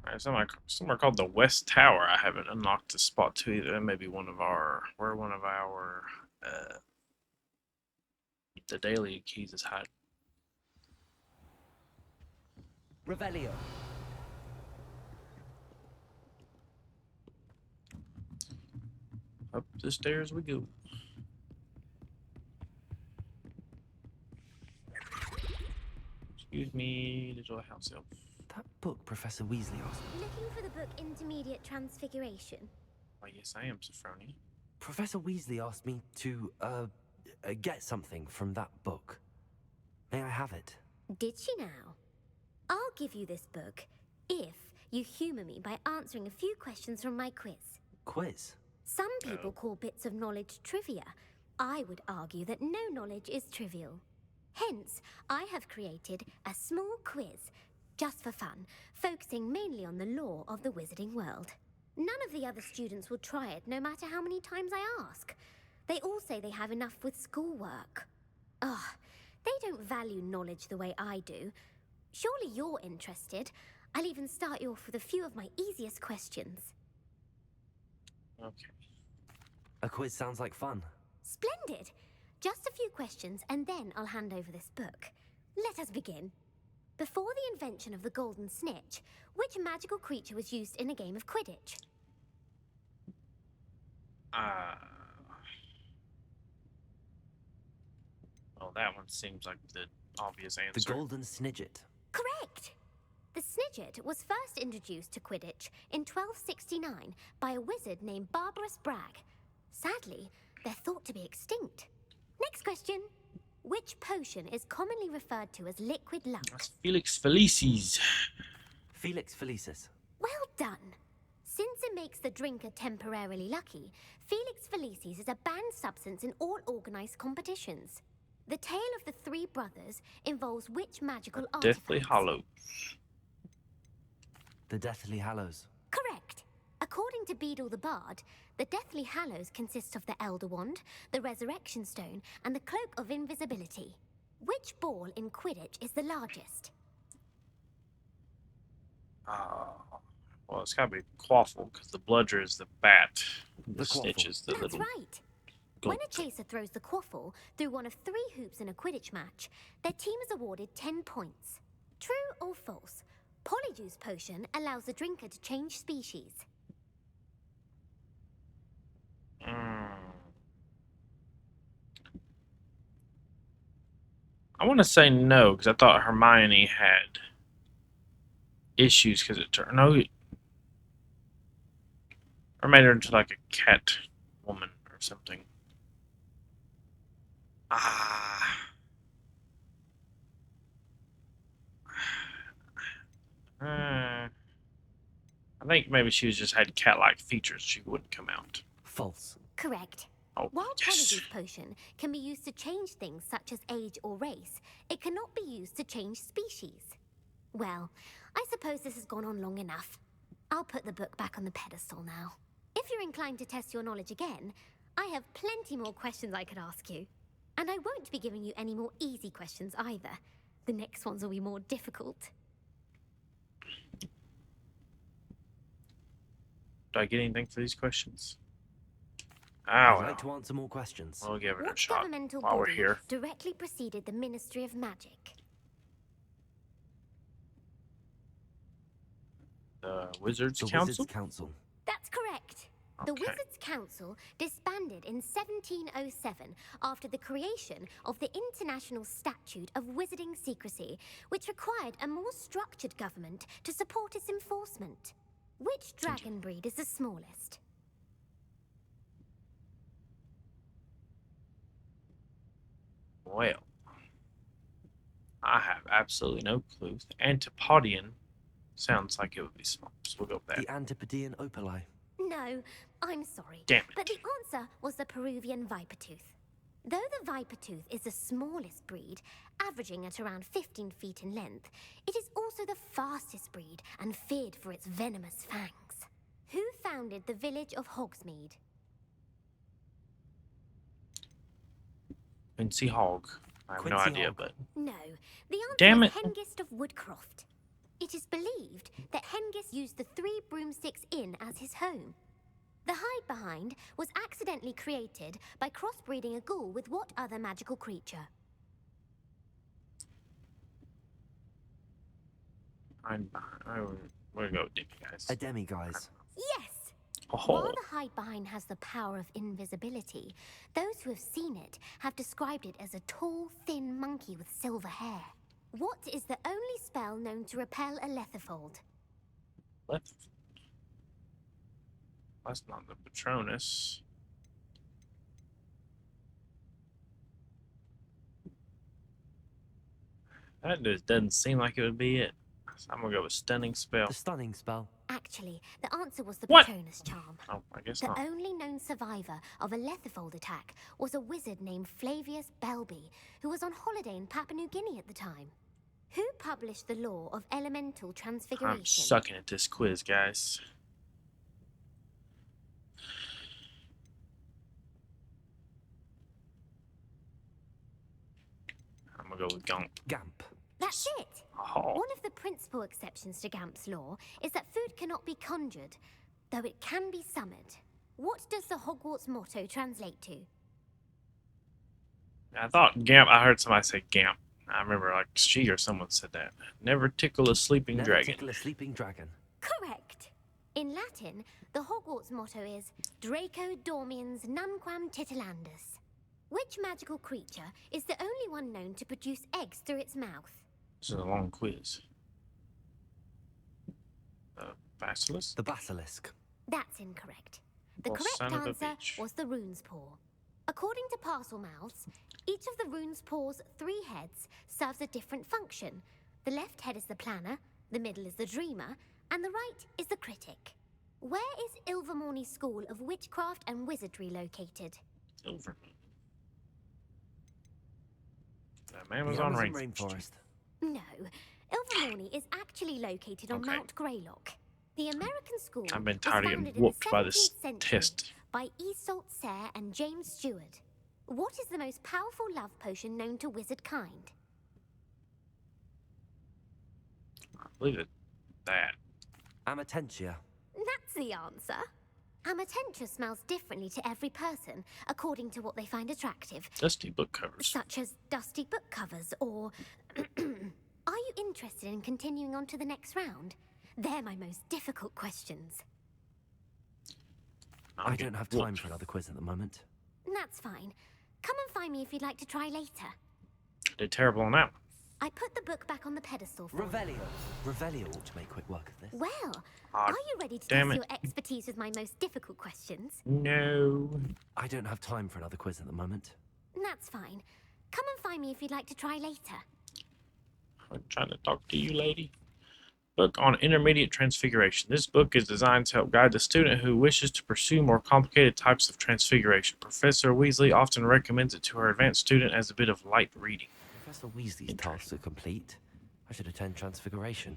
Alright, somewhere called the West Tower. I haven't unlocked the spot to either. That may be one of our... Where one of our... the daily keys is hiding. Revelio. Up the stairs we go. Excuse me, little house elf. That book Professor Weasley asked me. Looking for the book Intermediate Transfiguration? Why, yes, I am, Sophronia. Professor Weasley asked me to, get something from that book. May I have it? Did she now? I'll give you this book if you humor me by answering a few questions from my quiz. Quiz? Some people call bits of knowledge trivia. I would argue that no knowledge is trivial. Hence, I have created a small quiz, just for fun, focusing mainly on the lore of the wizarding world. None of the other students will try it, no matter how many times I ask. They all say they have enough with schoolwork. Ugh, they don't value knowledge the way I do. Surely you're interested. I'll even start you off with a few of my easiest questions. Okay. A quiz sounds like fun. Splendid! Just a few questions, and then I'll hand over this book. Let us begin. Before the invention of the golden snitch, which magical creature was used in a game of Quidditch? Well, that one seems like the obvious answer. The golden snidget. Correct! The snidget was first introduced to Quidditch in 1269 by a wizard named Barbarous Bragg. Sadly, they're thought to be extinct. Next question. Which potion is commonly referred to as liquid luck? That's Felix Felicis. Felix Felicis. Well done. Since it makes the drinker temporarily lucky, Felix Felicis is a banned substance in all organized competitions. The tale of the three brothers involves which magical artifact? Deathly Hallows. The Deathly Hallows. Correct. A According to Beadle the Bard, the Deathly Hallows consist of the Elder Wand, the Resurrection Stone, and the Cloak of Invisibility. Which ball in Quidditch is the largest? Well, it's gotta be Quaffle, because the bludger is the bat. The Quaffle. snitch is the That's little right. goat. When a chaser throws the quaffle through one of 3 hoops in a Quidditch match, their team is awarded 10 points. True or false? Polyjuice Potion allows the drinker to change species. I want to say no, because I thought Hermione had issues because it turned. No, or made her into like a cat woman or something. I think maybe she was just had cat-like features. She wouldn't come out. False. Correct. Oh, While yes. Polyjuice Potion can be used to change things such as age or race, it cannot be used to change species. Well, I suppose this has gone on long enough. I'll put the book back on the pedestal now. If you're inclined to test your knowledge again, I have plenty more questions I could ask you. And I won't be giving you any more easy questions either. The next ones will be more difficult. Do I get anything for these questions? I'd well. like to answer more questions. We'll give it a What shot governmental while we're body here. directly preceded the Ministry of Magic? The Wizards The Council? Wizards Council. That's correct. The Okay. Wizards' Council disbanded in 1707 after the creation of the International Statute of Wizarding Secrecy, which required a more structured government to support its enforcement. Which dragon breed is the smallest? Well, I have absolutely no clue. The Antipodian sounds like it would be small, so we'll go with that. The Antipodean Opali. No, I'm sorry. Damn it. But the answer was the Peruvian Vipertooth. Though the Vipertooth is the smallest breed, averaging at around 15 feet in length, it is also the fastest breed and feared for its venomous fangs. Who founded the village of Hogsmeade? Quincy Hogg. I have no Quincy idea, Hogg. but No, the answer Damn is it. Hengist of Woodcroft. It is believed that Hengist used the 3 Broomsticks Inn as his home. The Hide Behind was accidentally created by crossbreeding a ghoul with what other magical creature? we'll go with Demi-Guys. A demiguise. Yes! Oh. While the Hide Behind has the power of invisibility, those who have seen it have described it as a tall, thin monkey with silver hair. What is the only spell known to repel a Lethifold? That's not the Patronus. That just doesn't seem like it would be it. So I'm gonna go with Stunning Spell. The stunning spell. Actually, the answer was the What? Patronus charm. Oh, I guess The not. only known survivor of a Lethifold attack was a wizard named Flavius Belby, who was on holiday in Papua New Guinea at the time. Who published the law of elemental transfiguration? I'm sucking at this quiz, guys. I'm gonna go with Gump. Gamp. That's it! Oh. One of the principal exceptions to Gamp's law is that food cannot be conjured, though it can be summoned. What does the Hogwarts motto translate to? I thought Gamp. I heard somebody say Gamp. I remember like she or someone said that. Never tickle a sleeping Never dragon. tickle a sleeping dragon. Correct! In Latin, the Hogwarts motto is Draco Dormiens Nunquam Titilandus. Which magical creature is the only one known to produce eggs through its mouth? This is a long quiz. Basilisk? The basilisk. That's incorrect. The Oh, correct son of a answer bitch. was the rune's paw. According to parcel mouths, each of the rune's paw's 3 heads serves a different function. The left head is the planner, the middle is the dreamer, and the right is the critic. Where is Ilvermorny School of Witchcraft and Wizardry located? Silver. The The Amazon Amazon rainforest. rainforest. No, Ilvermorny is actually located on Okay. Mount Greylock. The American school I've been was tired of getting founded in the whooped by this 17th century test. by Isolde Sayre and James Stewart. What is the most powerful love potion known to wizard kind? I believe it. That. Amatentia. That's the answer. Amatentia smells differently to every person, according to what they find attractive. Dusty book covers. Such as dusty book covers, or... Are you interested in continuing on to the next round? They're my most difficult questions. I don't have time for another quiz at the moment. That's fine. Come and find me if you'd like to try later. I did terrible on that one. I put the book back on the pedestal for you. Revelio ought to make quick work of this. Well, Ah, are you ready to damn test it. your expertise with my most difficult questions? No. I don't have time for another quiz at the moment. That's fine. Come and find me if you'd like to try later. I'm trying to talk to you, lady. Book on Intermediate Transfiguration. This book is designed to help guide the student who wishes to pursue more complicated types of transfiguration. Professor Weasley often recommends it to her advanced student as a bit of light reading. Professor Weasley's tasks are complete. I should attend Transfiguration.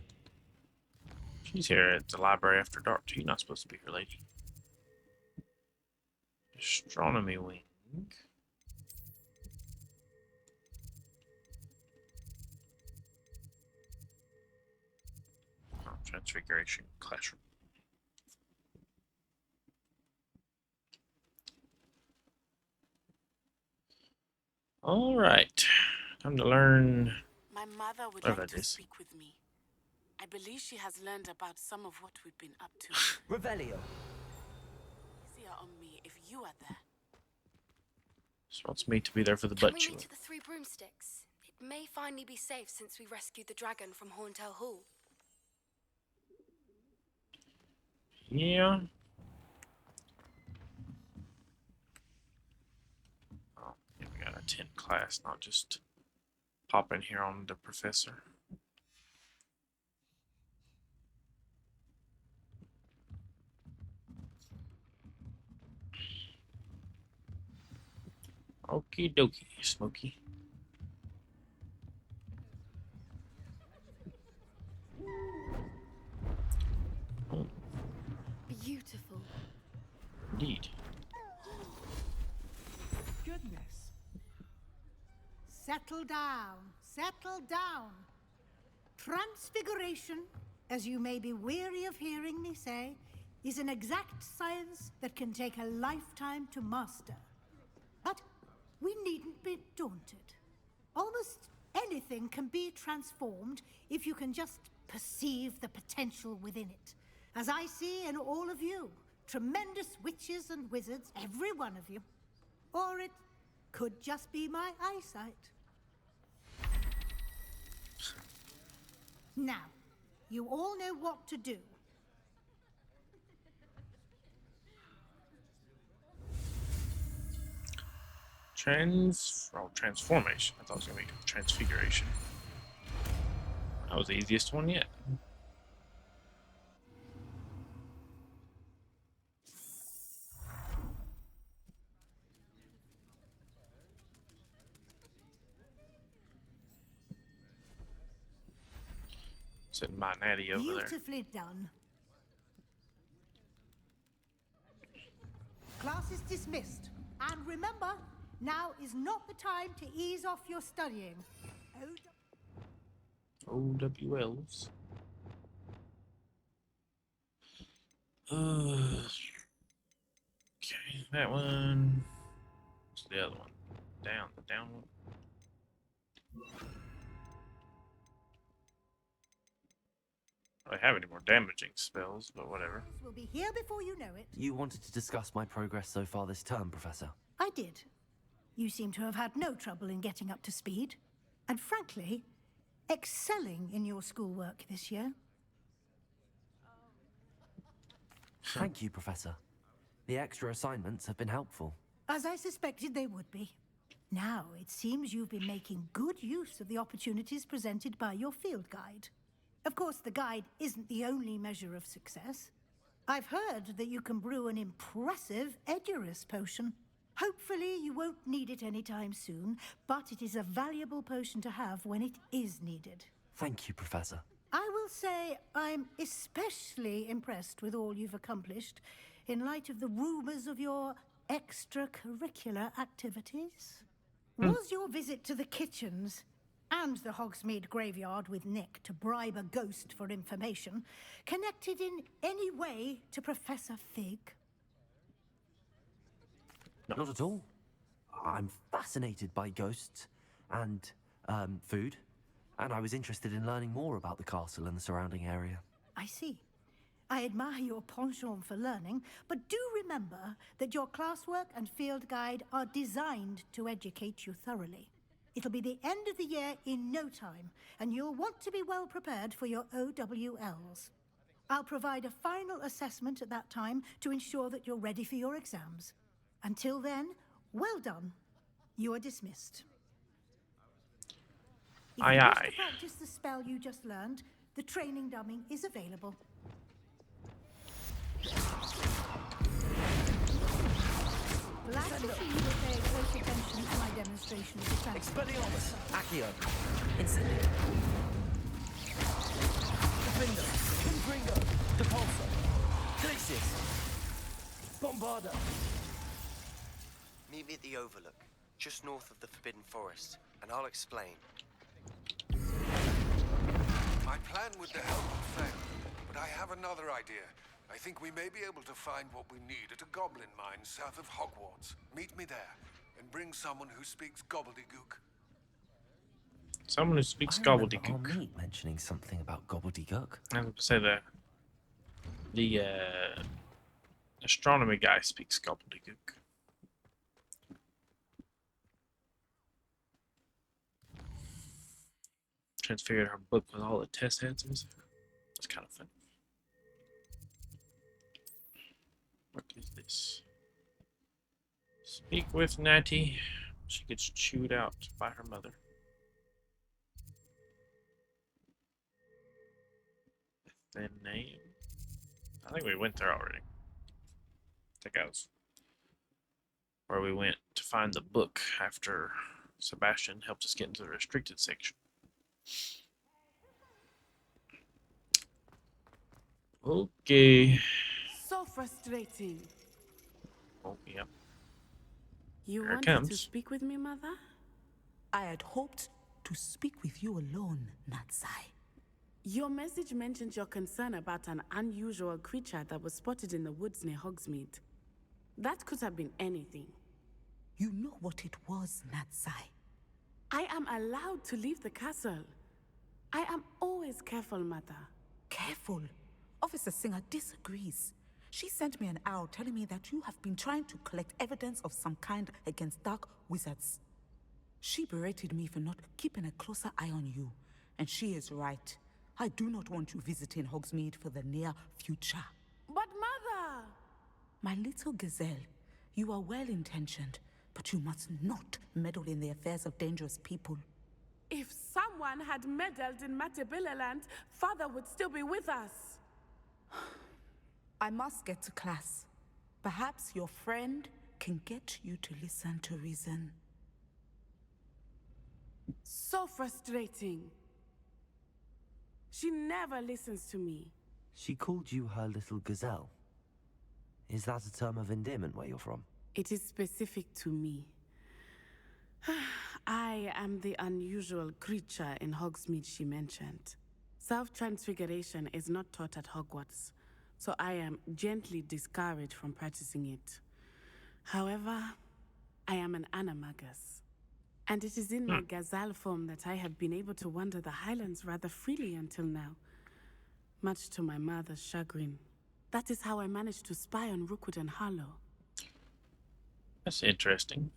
She's here at the library after dark, too. You're not supposed to be here, lady. Astronomy wing. Oh, Transfiguration classroom. All right, time to learn. My mother would Whatever like it to is. speak with me. I believe she has learned about some of what we've been up to. Revelio. Easier on me if you are there. She wants me to be there for the Can butt we chewing. meet at the Three Broomsticks? It may finally be safe since we rescued the dragon from Horntail Hall. Yeah. Oh, yeah, we gotta attend class, not just pop in here on the professor. Okie dokie, Smokey. Oh, Beautiful. indeed. Goodness. Settle down. Settle down. Transfiguration, as you may be weary of hearing me say, is an exact science that can take a lifetime to master. But we needn't be daunted. Almost anything can be transformed if you can just perceive the potential within it. As I see in all of you, tremendous witches and wizards, every one of you. Or it could just be my eyesight. Now, you all know what to do. Transformation. I thought it was gonna be transfiguration. That was the easiest one yet. Sitting by Natty over there. Beautifully done. Class is dismissed. And remember, now is not the time to ease off your studying. OWLs. Okay, that one. What's the other one? Down, the down one. I don't have any more damaging spells, but whatever. We'll be here before you know it. You wanted to discuss my progress so far this term, Professor. I did. You seem to have had no trouble in getting up to speed. And frankly, excelling in your schoolwork this year. Thank you, Professor. The extra assignments have been helpful. As I suspected they would be. Now, it seems you've been making good use of the opportunities presented by your field guide. Of course, the guide isn't the only measure of success. I've heard that you can brew an impressive Edurus potion. Hopefully, you won't need it anytime soon, but it is a valuable potion to have when it is needed. Thank you, Professor. I will say I'm especially impressed with all you've accomplished in light of the rumors of your extracurricular activities. Was your visit to the kitchens and the Hogsmeade graveyard with Nick to bribe a ghost for information connected in any way to Professor Fig? Not at all. I'm fascinated by ghosts and food, and I was interested in learning more about the castle and the surrounding area. I see. I admire your penchant for learning, but do remember that your classwork and field guide are designed to educate you thoroughly. It'll be the end of the year in no time, and you'll want to be well prepared for your OWLs. I'll provide a final assessment at that time to ensure that you're ready for your exams. Until then, well done. You are dismissed. If you wish to practice the spell you just learned, the training dummy is available. Glad to see you were paying close attention to my demonstration of the transfer. Expelliarmus! Accio! Incendio! Defender! Confringo! Depulso! Glacius! Bombarda! Meet me at the Overlook, just north of the Forbidden Forest, and I'll explain. My plan with the helmet failed, but I have another idea. I think we may be able to find what we need at a goblin mine south of Hogwarts. Meet me there, and bring someone who speaks gobbledygook. Someone who speaks I remember gobbledygook. Armine mentioning something about gobbledygook. I was going to say the astronomy guy speaks gobbledygook. Transfigured her book with all the test heads. It's kind of fun. What is this? Speak with Natty. She gets chewed out by her mother. The name? I think we went there already. I think that was where we went to find the book after Sebastian helped us get into the restricted section. Okay. So frustrating. Oh, yeah. You Here it wanted comes. to speak with me, Mother? I had hoped to speak with you alone, Natsai. Your message mentioned your concern about an unusual creature that was spotted in the woods near Hogsmeade. That could have been anything. You know what it was, Natsai. I am allowed to leave the castle. I am always careful, Mother. Careful. Officer Singer disagrees. She sent me an owl telling me that you have been trying to collect evidence of some kind against dark wizards. She berated me for not keeping a closer eye on you, and she is right. I do not want you visiting Hogsmeade for the near future. But Mother! My little gazelle, you are well-intentioned, but you must not meddle in the affairs of dangerous people. If someone had meddled in Matabeleland, Father would still be with us. I must get to class. Perhaps your friend can get you to listen to reason. So frustrating. She never listens to me. She called you her little gazelle. Is that a term of endearment where you're from? It is specific to me. I am the unusual creature in Hogsmeade she mentioned. Self-transfiguration is not taught at Hogwarts, so I am gently discouraged from practicing it. However, I am an animagus, and it is in my gazelle form that I have been able to wander the Highlands rather freely until now, much to my mother's chagrin. That is how I managed to spy on Rookwood and Harlow. That's interesting.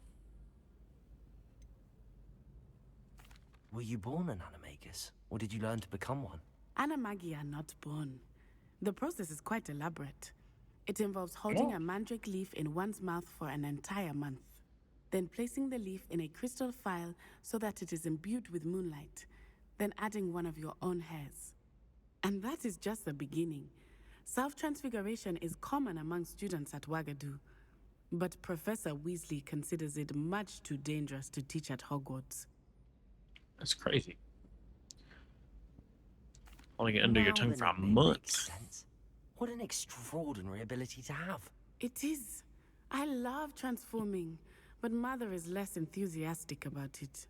Were you born an animagus, or did you learn to become one? Animagi are not born. The process is quite elaborate. It involves holding a mandrake leaf in one's mouth for an entire month, then placing the leaf in a crystal phial so that it is imbued with moonlight, then adding one of your own hairs. And that is just the beginning. Self-transfiguration is common among students at Wagadu, but Professor Weasley considers it much too dangerous to teach at Hogwarts. That's crazy. Holding it under your Now tongue the for a nickname makes month. sense. What an extraordinary ability to have. It is. I love transforming, but Mother is less enthusiastic about it.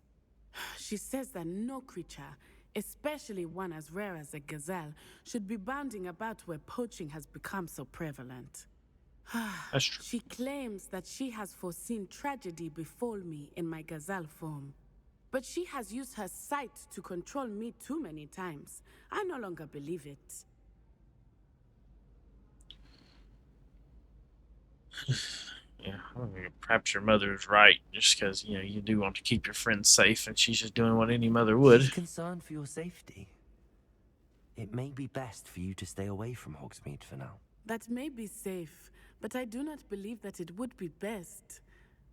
She says that no creature, especially one as rare as a gazelle, should be bounding about where poaching has become so prevalent. That's true. She claims that she has foreseen tragedy befall me in my gazelle form. But she has used her sight to control me too many times. I no longer believe it. Yeah, I mean, perhaps your mother is right, just because, you know, you do want to keep your friends safe, and she's just doing what any mother would. She's concerned for your safety. It may be best for you to stay away from Hogsmeade for now. That may be safe, but I do not believe that it would be best.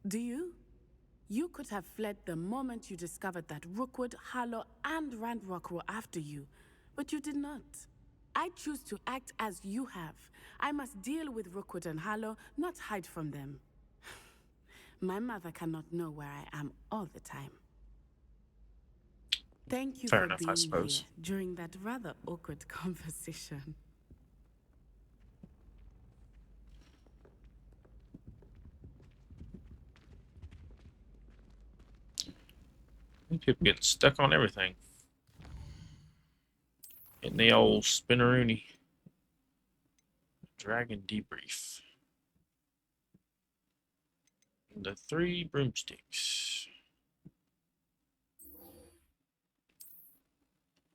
Do you? You could have fled the moment you discovered that Rookwood, Harlow, and Randrock were after you, but you did not. I choose to act as you have. I must deal with Rookwood and Harlow, not hide from them. My mother cannot know where I am all the time. Thank you Fair for enough, I being suppose. here during that rather awkward conversation. These people getting stuck on everything. Getting the old spinneroony. Dragon debrief. The 3 broomsticks.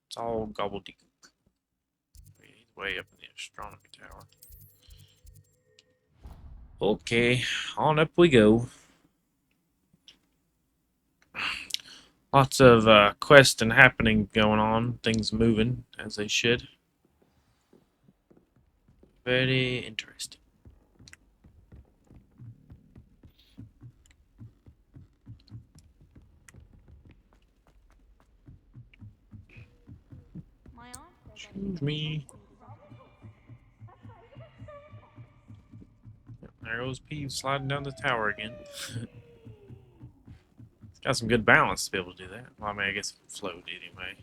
It's all gobbledygook. He's way up in the astronomy tower. Okay, on up we go. Lots of quests and happening going on. Things moving as they should. Very interesting. Excuse me. There goes Peeves sliding down the tower again. It's got some good balance to be able to do that. Well, I mean, I guess it can float anyway.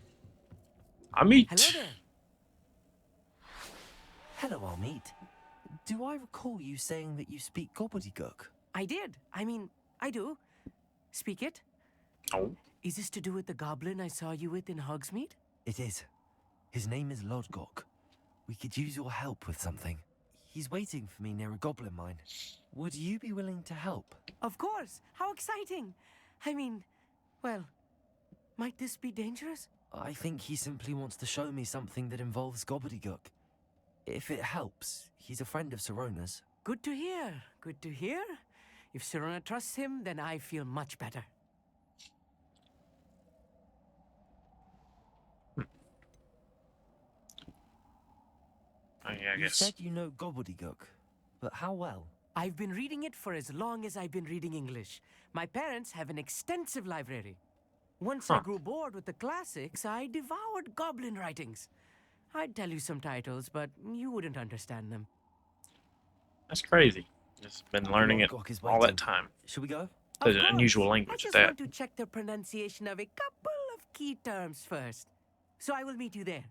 Amit! Hello there. Hello, Amit. Do I recall you saying that you speak gobbledygook? I did. I mean, I do. Speak it. Oh. Is this to do with the goblin I saw you with in Hogsmeade? It is. His name is Lodgok. We could use your help with something. He's waiting for me near a goblin mine. Would you be willing to help? Of course. How exciting. I mean, well, might this be dangerous? I think he simply wants to show me something that involves gobbledygook. If it helps, he's a friend of Sirona's. Good to hear. Good to hear. If Sirona trusts him, then I feel much better. Oh, yeah, I You guess. said you know gobbledygook, but how well? I've been reading it for as long as I've been reading English. My parents have an extensive library. Once I grew bored with the classics, I devoured goblin writings. I'd tell you some titles, but you wouldn't understand them. That's crazy. Just been learning it Lodgok is all waiting. that time. Should we go? It's an unusual I language at just that. want to check the pronunciation of a couple of key terms first. So I will meet you there.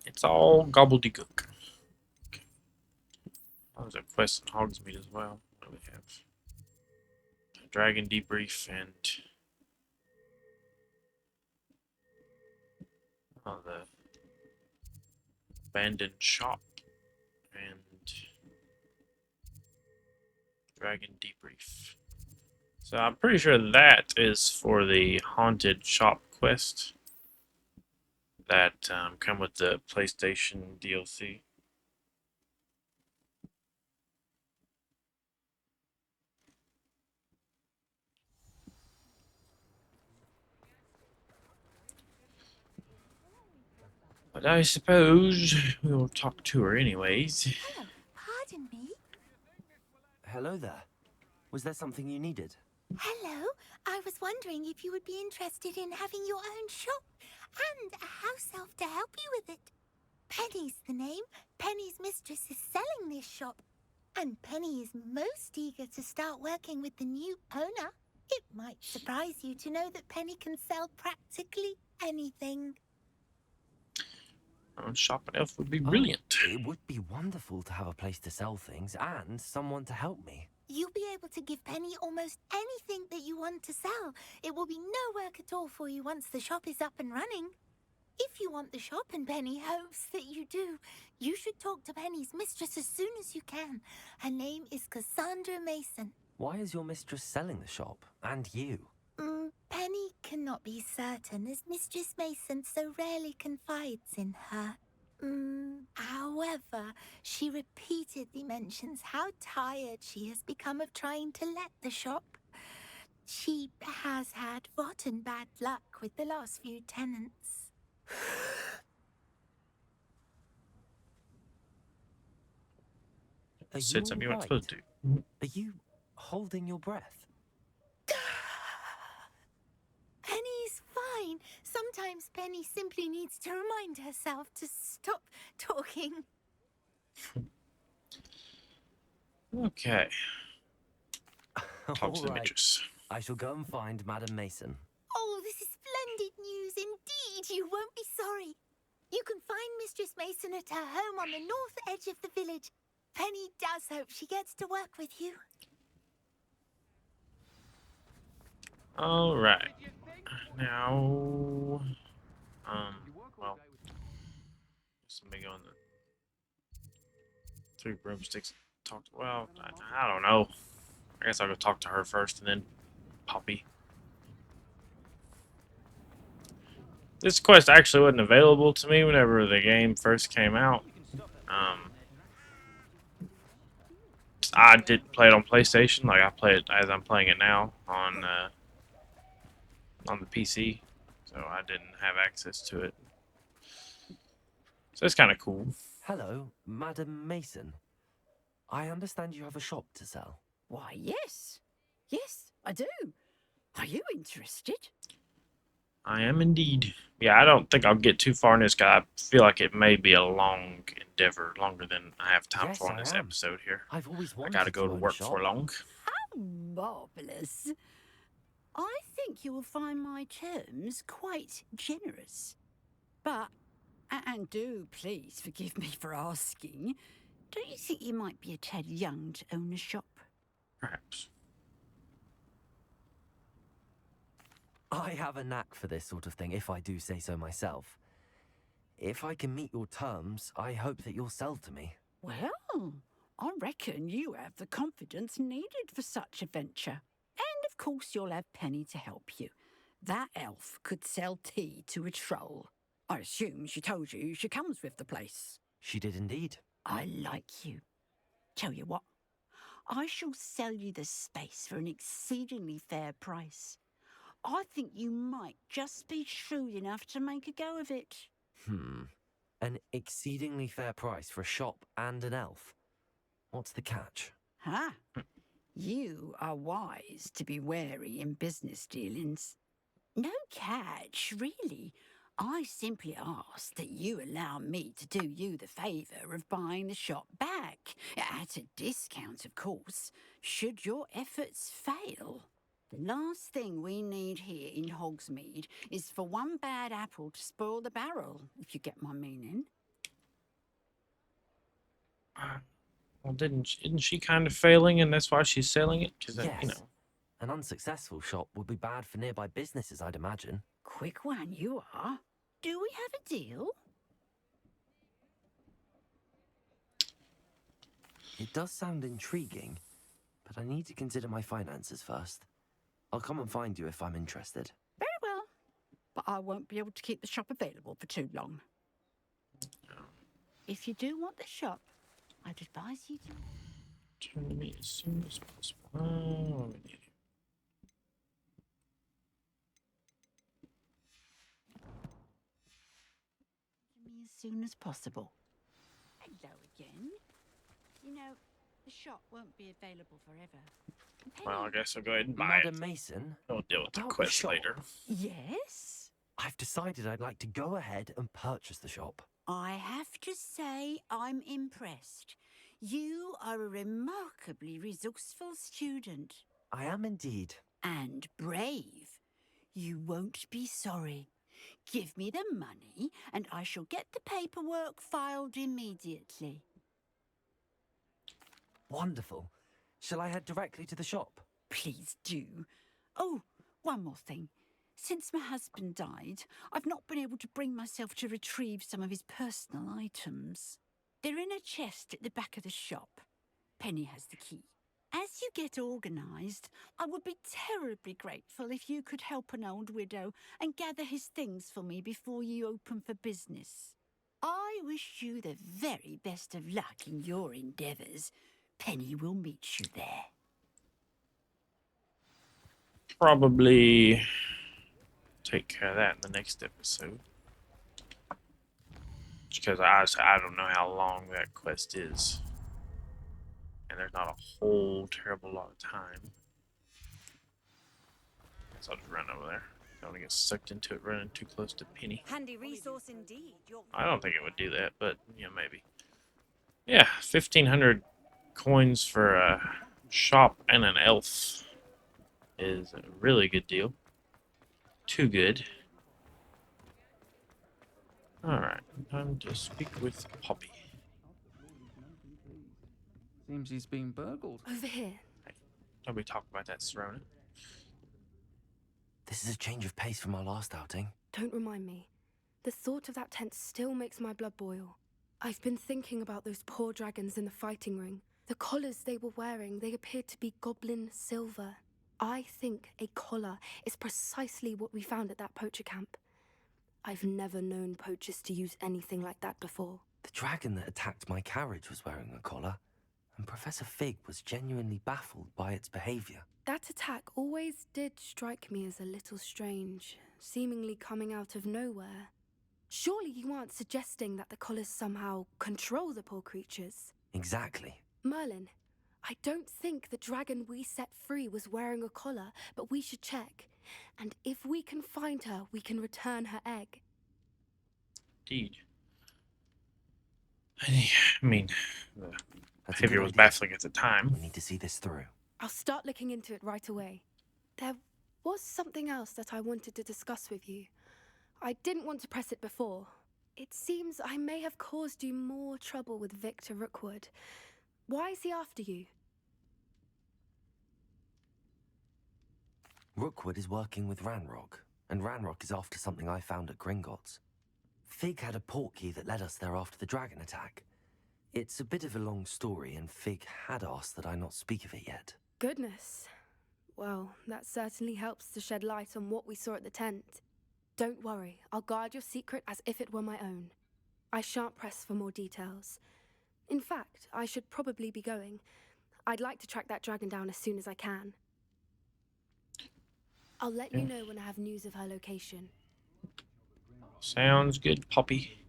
It's all gobbledygook. Okay. There's a quest in Hogsmeade as well. What do we have? A dragon debrief and the abandoned shop and dragon debrief. So I'm pretty sure that is for the haunted shop quest that come with the PlayStation DLC. But I suppose we'll talk to her anyways. Oh, pardon me. Hello there. Was there something you needed? Hello. I was wondering if you would be interested in having your own shop and a house elf to help you with it. Penny's the name. Penny's mistress is selling this shop. And Penny is most eager to start working with the new owner. It might surprise you to know that Penny can sell practically anything. A shopping elf would be brilliant. It would be wonderful to have a place to sell things and someone to help me. You'll be able to give Penny almost anything that you want to sell. It will be no work at all for you once the shop is up and running. If you want the shop and Penny hopes that you do, you should talk to Penny's mistress as soon as you can. Her name is Cassandra Mason. Why is your mistress selling the shop? And you? Penny cannot be certain, as Mistress Mason so rarely confides in her. However, she repeatedly mentions how tired she has become of trying to let the shop. She has had rotten bad luck with the last few tenants. Are Said you something you weren't alright? supposed to. Are you holding your breath? Penny's fine. Sometimes Penny simply needs to remind herself to stop talking. Okay. Talk to the Alright. mistress. I shall go and find Madam Mason. Oh, this is splendid news indeed. You won't be sorry. You can find Mistress Mason at her home on the north edge of the village. Penny does hope she gets to work with you. All right. Now, well, somebody go on the 3 broomsticks. Talk to, well, I don't know. I guess I'll go talk to her first and then Poppy. This quest actually wasn't available to me whenever the game first came out. I didn't play it on PlayStation, like I play it as I'm playing it now on the PC, so I didn't have access to it. So it's kind of cool. Hello, Madam Mason. I understand you have a shop to sell. Why, yes. Yes, I do. Are you interested? I am indeed. Yeah, I don't think I'll get too far in this guy. I feel like it may be a long endeavor, longer than I have time Yes, for on I this am. episode here. I've always I wanted gotta go to own a work shop. for long. How marvellous. I think you will find my terms quite generous. But, and do please forgive me for asking, don't you think you might be a tad young to own a shop? Perhaps. I have a knack for this sort of thing, if I do say so myself. If I can meet your terms, I hope that you'll sell to me. Well, I reckon you have the confidence needed for such a venture. And of course you'll have Penny to help you. That elf could sell tea to a troll. I assume she told you she comes with the place. She did indeed. I like you. Tell you what, I shall sell you the space for an exceedingly fair price. I think you might just be shrewd enough to make a go of it. An exceedingly fair price for a shop and an elf. What's the catch? Huh? You are wise to be wary in business dealings. No catch, really. I simply ask that you allow me to do you the favour of buying the shop back, at a discount, of course, should your efforts fail. The last thing we need here in Hogsmeade is for one bad apple to spoil the barrel, if you get my meaning. Well, isn't she kind of failing, and that's why she's selling it? Because Yes. you know. An unsuccessful shop would be bad for nearby businesses, I'd imagine. Quick one, you are. Do we have a deal? It does sound intriguing, but I need to consider my finances first. I'll come and find you if I'm interested. Very well. But I won't be able to keep the shop available for too long. If you do want the shop, I'd advise you to... Turn to me as soon as possible. Oh, we need it. me as soon as possible. Hello again. You know, the shop won't be available forever. Well, I guess I'll go ahead and buy Madam it. Mason? We'll deal with the about the quest shop. later. Yes? I've decided I'd like to go ahead and purchase the shop. I have to say I'm impressed. You are a remarkably resourceful student. I am indeed. and brave. You won't be sorry. Give me the money, and I shall get the paperwork filed immediately. Wonderful. Shall I head directly to the shop? Please do. Oh, one more thing. Since my husband died, I've not been able to bring myself to retrieve some of his personal items. They're in a chest at the back of the shop. Penny has the key. As you get organised, I would be terribly grateful if you could help an old widow and gather his things for me before you open for business. I wish you the very best of luck in your endeavours. Penny will meet you there. Probably take care of that in the next episode. Because I don't know how long that quest is. And there's not a whole terrible lot of time. So I'll just run over there. Don't want to get sucked into it running too close to Penny. Handy resource indeed. I don't think it would do that, but maybe. Yeah, 1,500 coins for a shop and an elf is a really good deal. Too good. Alright, time to speak with Poppy. Seems he's been burgled. Over here. Hey, don't be talking about that, Serona. This is a change of pace from our last outing. Don't remind me. The thought of that tent still makes my blood boil. I've been thinking about those poor dragons in the fighting ring. The collars they were wearing, they appeared to be goblin silver. I think a collar is precisely what we found at that poacher camp. I've never known poachers to use anything like that before. The dragon that attacked my carriage was wearing a collar, and Professor Fig was genuinely baffled by its behavior. That attack always did strike me as a little strange, seemingly coming out of nowhere. Surely you aren't suggesting that the collars somehow control the poor creatures? Exactly. Merlin, I don't think the dragon we set free was wearing a collar, but we should check. And if we can find her, we can return her egg. Indeed. I mean, the behavior was baffling at the time. We need to see this through. I'll start looking into it right away. There was something else that I wanted to discuss with you. I didn't want to press it before. It seems I may have caused you more trouble with Victor Rookwood. Why is he after you? Rookwood is working with Ranrock, and Ranrock is after something I found at Gringotts. Fig had a portkey that led us there after the dragon attack. It's a bit of a long story, and Fig had asked that I not speak of it yet. Goodness. Well, that certainly helps to shed light on what we saw at the tent. Don't worry, I'll guard your secret as if it were my own. I shan't press for more details. In fact, I should probably be going. I'd like to track that dragon down as soon as I can. I'll let you know when I have news of her location. Sounds good, Poppy.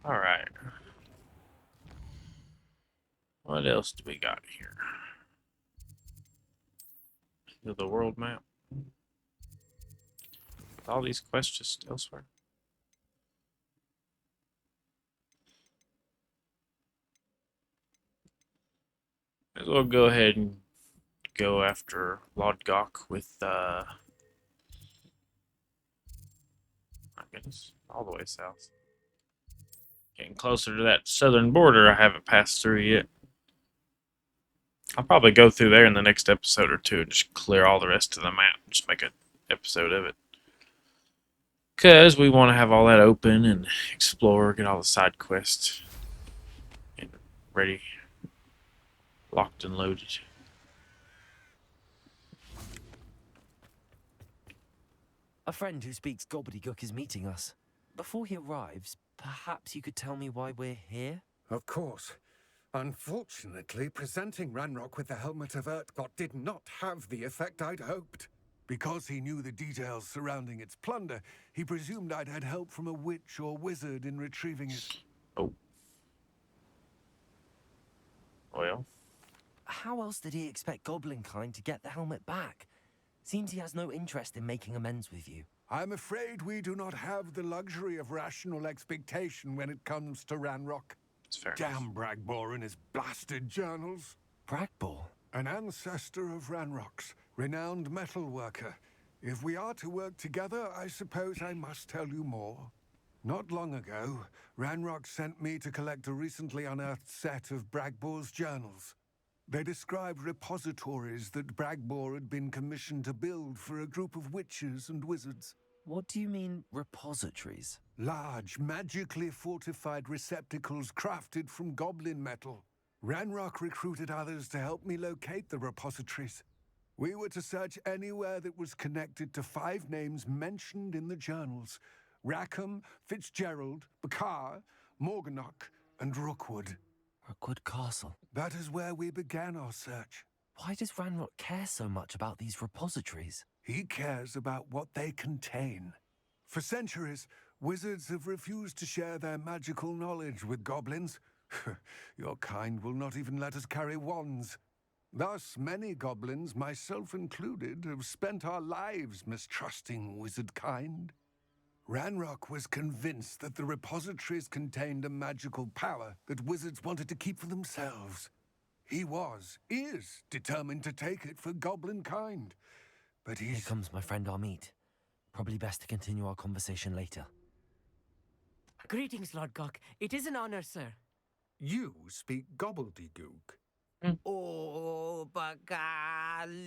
Alright. What else do we got here? The world map. All these quests just elsewhere. Might as well go ahead and go after Lodgok with my goodness, all the way south. Getting closer to that southern border I haven't passed through yet. I'll probably go through there in the next episode or two and just clear all the rest of the map. Just make an episode of it. Because we want to have all that open and explore, get all the side quests and ready, locked and loaded. A friend who speaks gobbledygook is meeting us. Before he arrives, perhaps you could tell me why we're here? Of course. Unfortunately, presenting Ranrock with the Helmet of Urtkot did not have the effect I'd hoped. Because he knew the details surrounding its plunder, he presumed I'd had help from a witch or wizard in retrieving it. Oh. Well. How else did he expect Goblinkind to get the helmet back? Seems he has no interest in making amends with you. I'm afraid we do not have the luxury of rational expectation when it comes to Ranrock. It's fair Damn Bragbor and his blasted journals. Bragbor? An ancestor of Ranrock's, renowned metal worker. If we are to work together, I suppose I must tell you more. Not long ago, Ranrock sent me to collect a recently unearthed set of Bragbor's journals. They described repositories that Bragbor had been commissioned to build for a group of witches and wizards. What do you mean, repositories? Large, magically fortified receptacles crafted from goblin metal. Ranrock recruited others to help me locate the repositories. We were to search anywhere that was connected to 5 names mentioned in the journals: Rackham, Fitzgerald, Bakar, Morganach, and Rookwood. Rookwood Castle. That is where we began our search. Why does Ranrock care so much about these repositories? He cares about what they contain. For centuries, wizards have refused to share their magical knowledge with goblins. Your kind will not even let us carry wands. Thus, many goblins, myself included, have spent our lives mistrusting wizard kind. Ranrock was convinced that the repositories contained a magical power that wizards wanted to keep for themselves. He is determined to take it for goblin kind. But Here comes my friend Amit. Probably best to continue our conversation later. Greetings, Lord Gok. It is an honor, sir. You speak gobbledygook. Oh, Bagalio.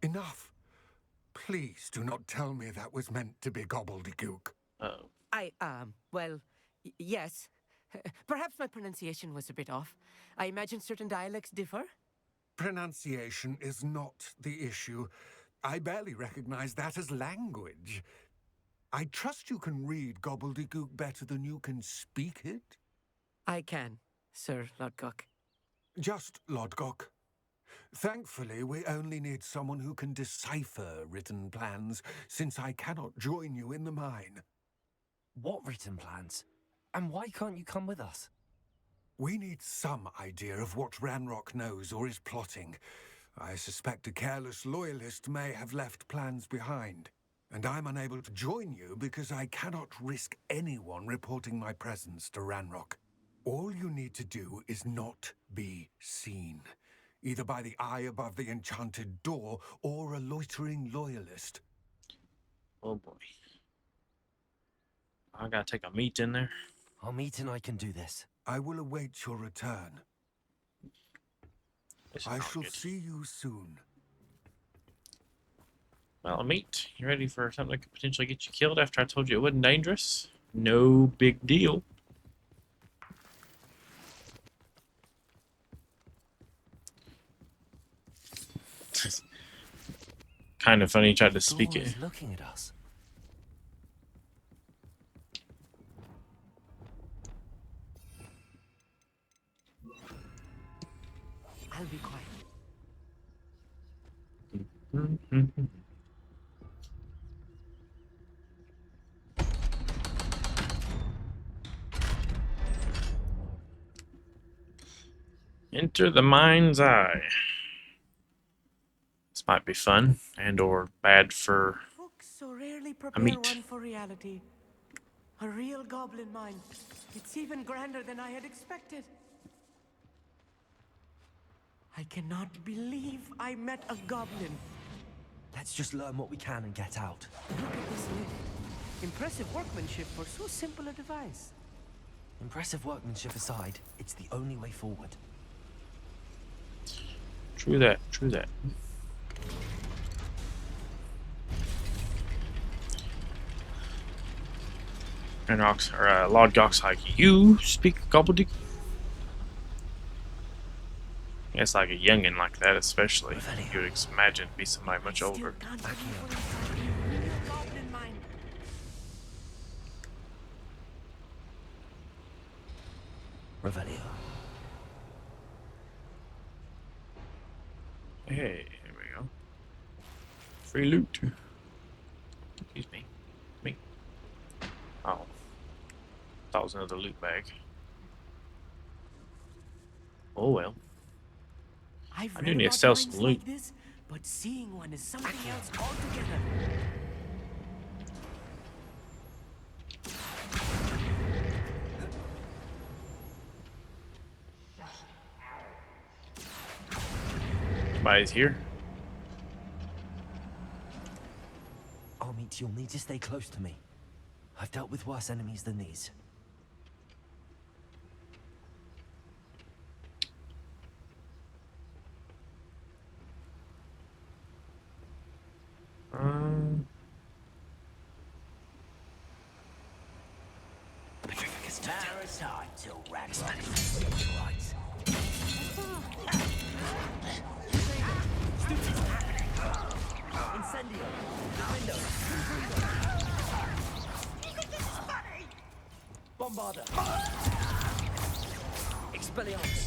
Enough. Please do not tell me that was meant to be gobbledygook. Oh. Well, yes. Perhaps my pronunciation was a bit off. I imagine certain dialects differ. Pronunciation is not the issue. I barely recognize that as language. I trust you can read gobbledygook better than you can speak it? I can, Sir Lodgok. Just Lodgok. Thankfully, we only need someone who can decipher written plans, since I cannot join you in the mine. What written plans? And why can't you come with us? We need some idea of what Ranrock knows or is plotting. I suspect a careless loyalist may have left plans behind. And I'm unable to join you because I cannot risk anyone reporting my presence to Ranrock. All you need to do is not be seen, either by the eye above the enchanted door or a loitering loyalist. Oh boy. I gotta take a meat in there. Amit and I can do this. I will await your return. I shall see you soon. Well, meat, you ready for something that could potentially get you killed after I told you it wasn't dangerous? No big deal. Kind of funny, he tried to speak it. Looking at us. I'll be quiet. Enter the mind's eye. This might be fun and or bad for Books so rarely a prepare meat. one for reality. A real goblin mind. It's even grander than I had expected. I cannot believe I met a goblin. Let's just learn what we can and get out. Look at this lid. Impressive workmanship for so simple a device. Impressive workmanship aside, it's the only way forward. True that, true that. And Lord Gok's like, you speak gobbledygook? Yeah, it's like a youngin' like that, especially. You would imagine to be somebody much older. Revelio. Hey, here we go. Free loot. Excuse me. Me. Oh. Thought it was another loot bag. Oh well. I do need to sell some loot. Like this, but seeing one is something else altogether. somebody's here. Amit, you'll need to stay close to me. I've dealt with worse enemies than these. Now it's hard to rack right. Incendio! Window! Bombarder! Expelliarmus!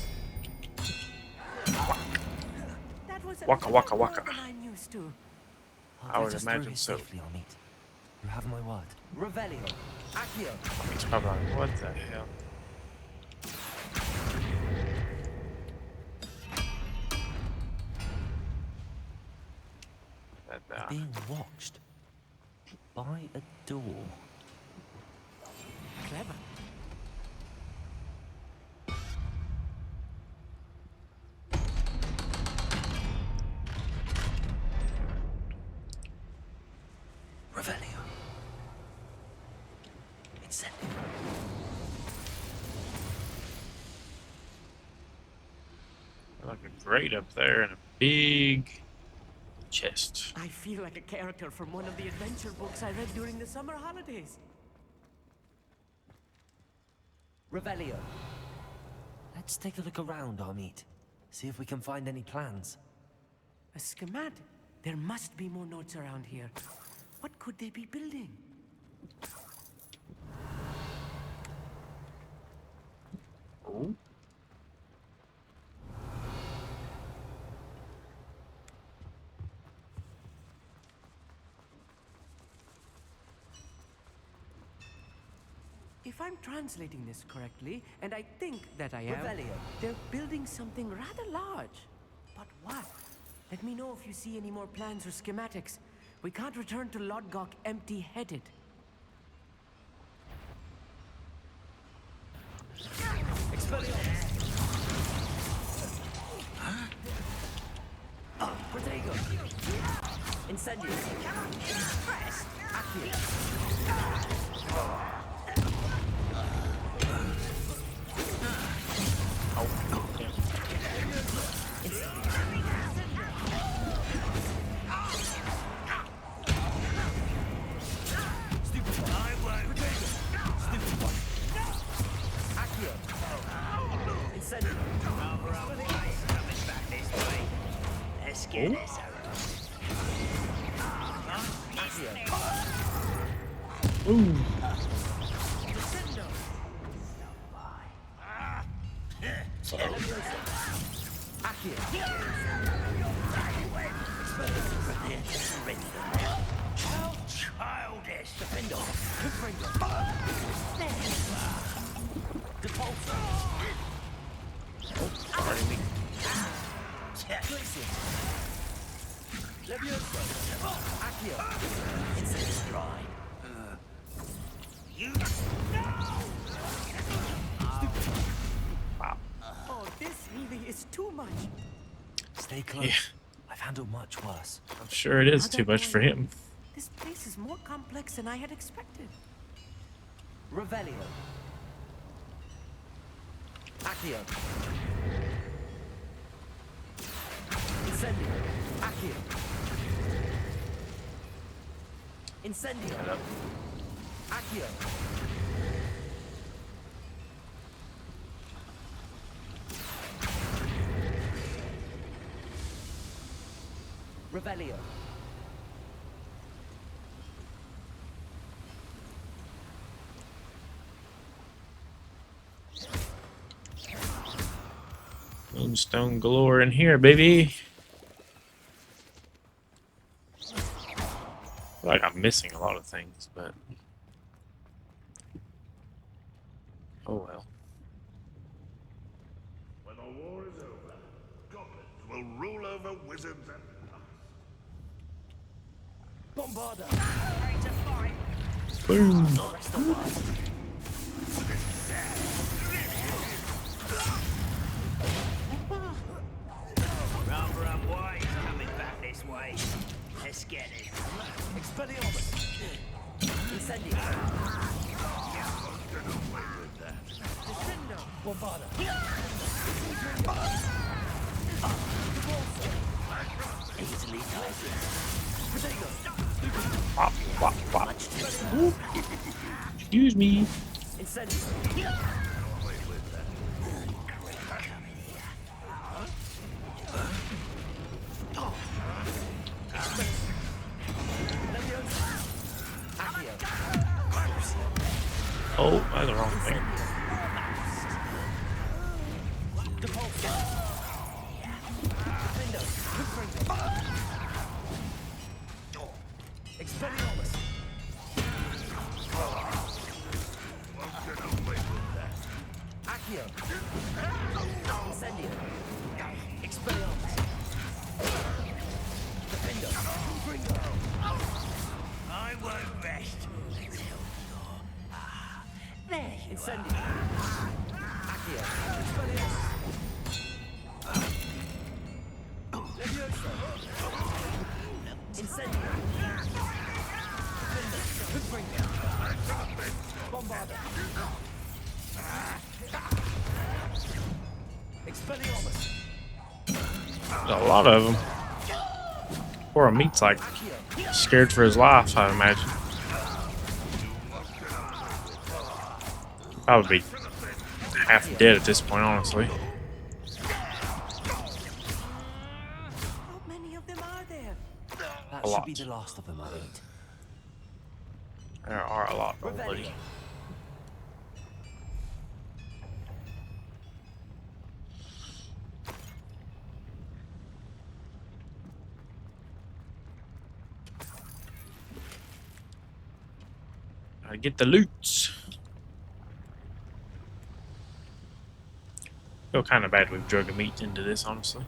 That was a Waka, lot waka, more waka. than I'm used to. I would imagine so. Safely, Amit. You have my word. Revelio! Accio! It's probably like, what the hell? Being watched by a door. Clever. Revelio. Incendio. Like a grate up there and a big chest. I feel like a character from one of the adventure books I read during the summer holidays. Revelio. Let's take a look around, Amit. See if we can find any plans. A schematic. There must be more notes around here. What could they be building? Oh. If I'm translating this correctly, and I think that I am, Revelio. they're building something rather large. But what? Let me know if you see any more plans or schematics. We can't return to Lodgok empty-headed. Expelliarmus! Protego! Incendio! Accio! Let's get this Ooh. childish. Pardon me. Wow. Oh, this really is too much. Stay close. Yeah. I've handled much worse. I'm sure it is too much for him. This place is more complex than I had expected. Revelio. Accio. Incendio. Accio. Incendio. Accio. Revelio. Moonstone galore in here, baby. I feel like I'm missing a lot of things, but oh well. When the war is over, goblins will rule over wizards and Bombarder. Boom. Rather unwise. Easily Wop, wop, wop. Ooh. Excuse me. Oh, that's the wrong thing. I won't rest until you're... there you There's a lot of them. Poor Meat's like scared for his life, I imagine. Probably be half dead at this point, honestly. How many of them are there? That A should lot. be the last of them, I think. There are a lot already. Gotta get the loots. Feel kind of bad we've drug a meat into this, honestly.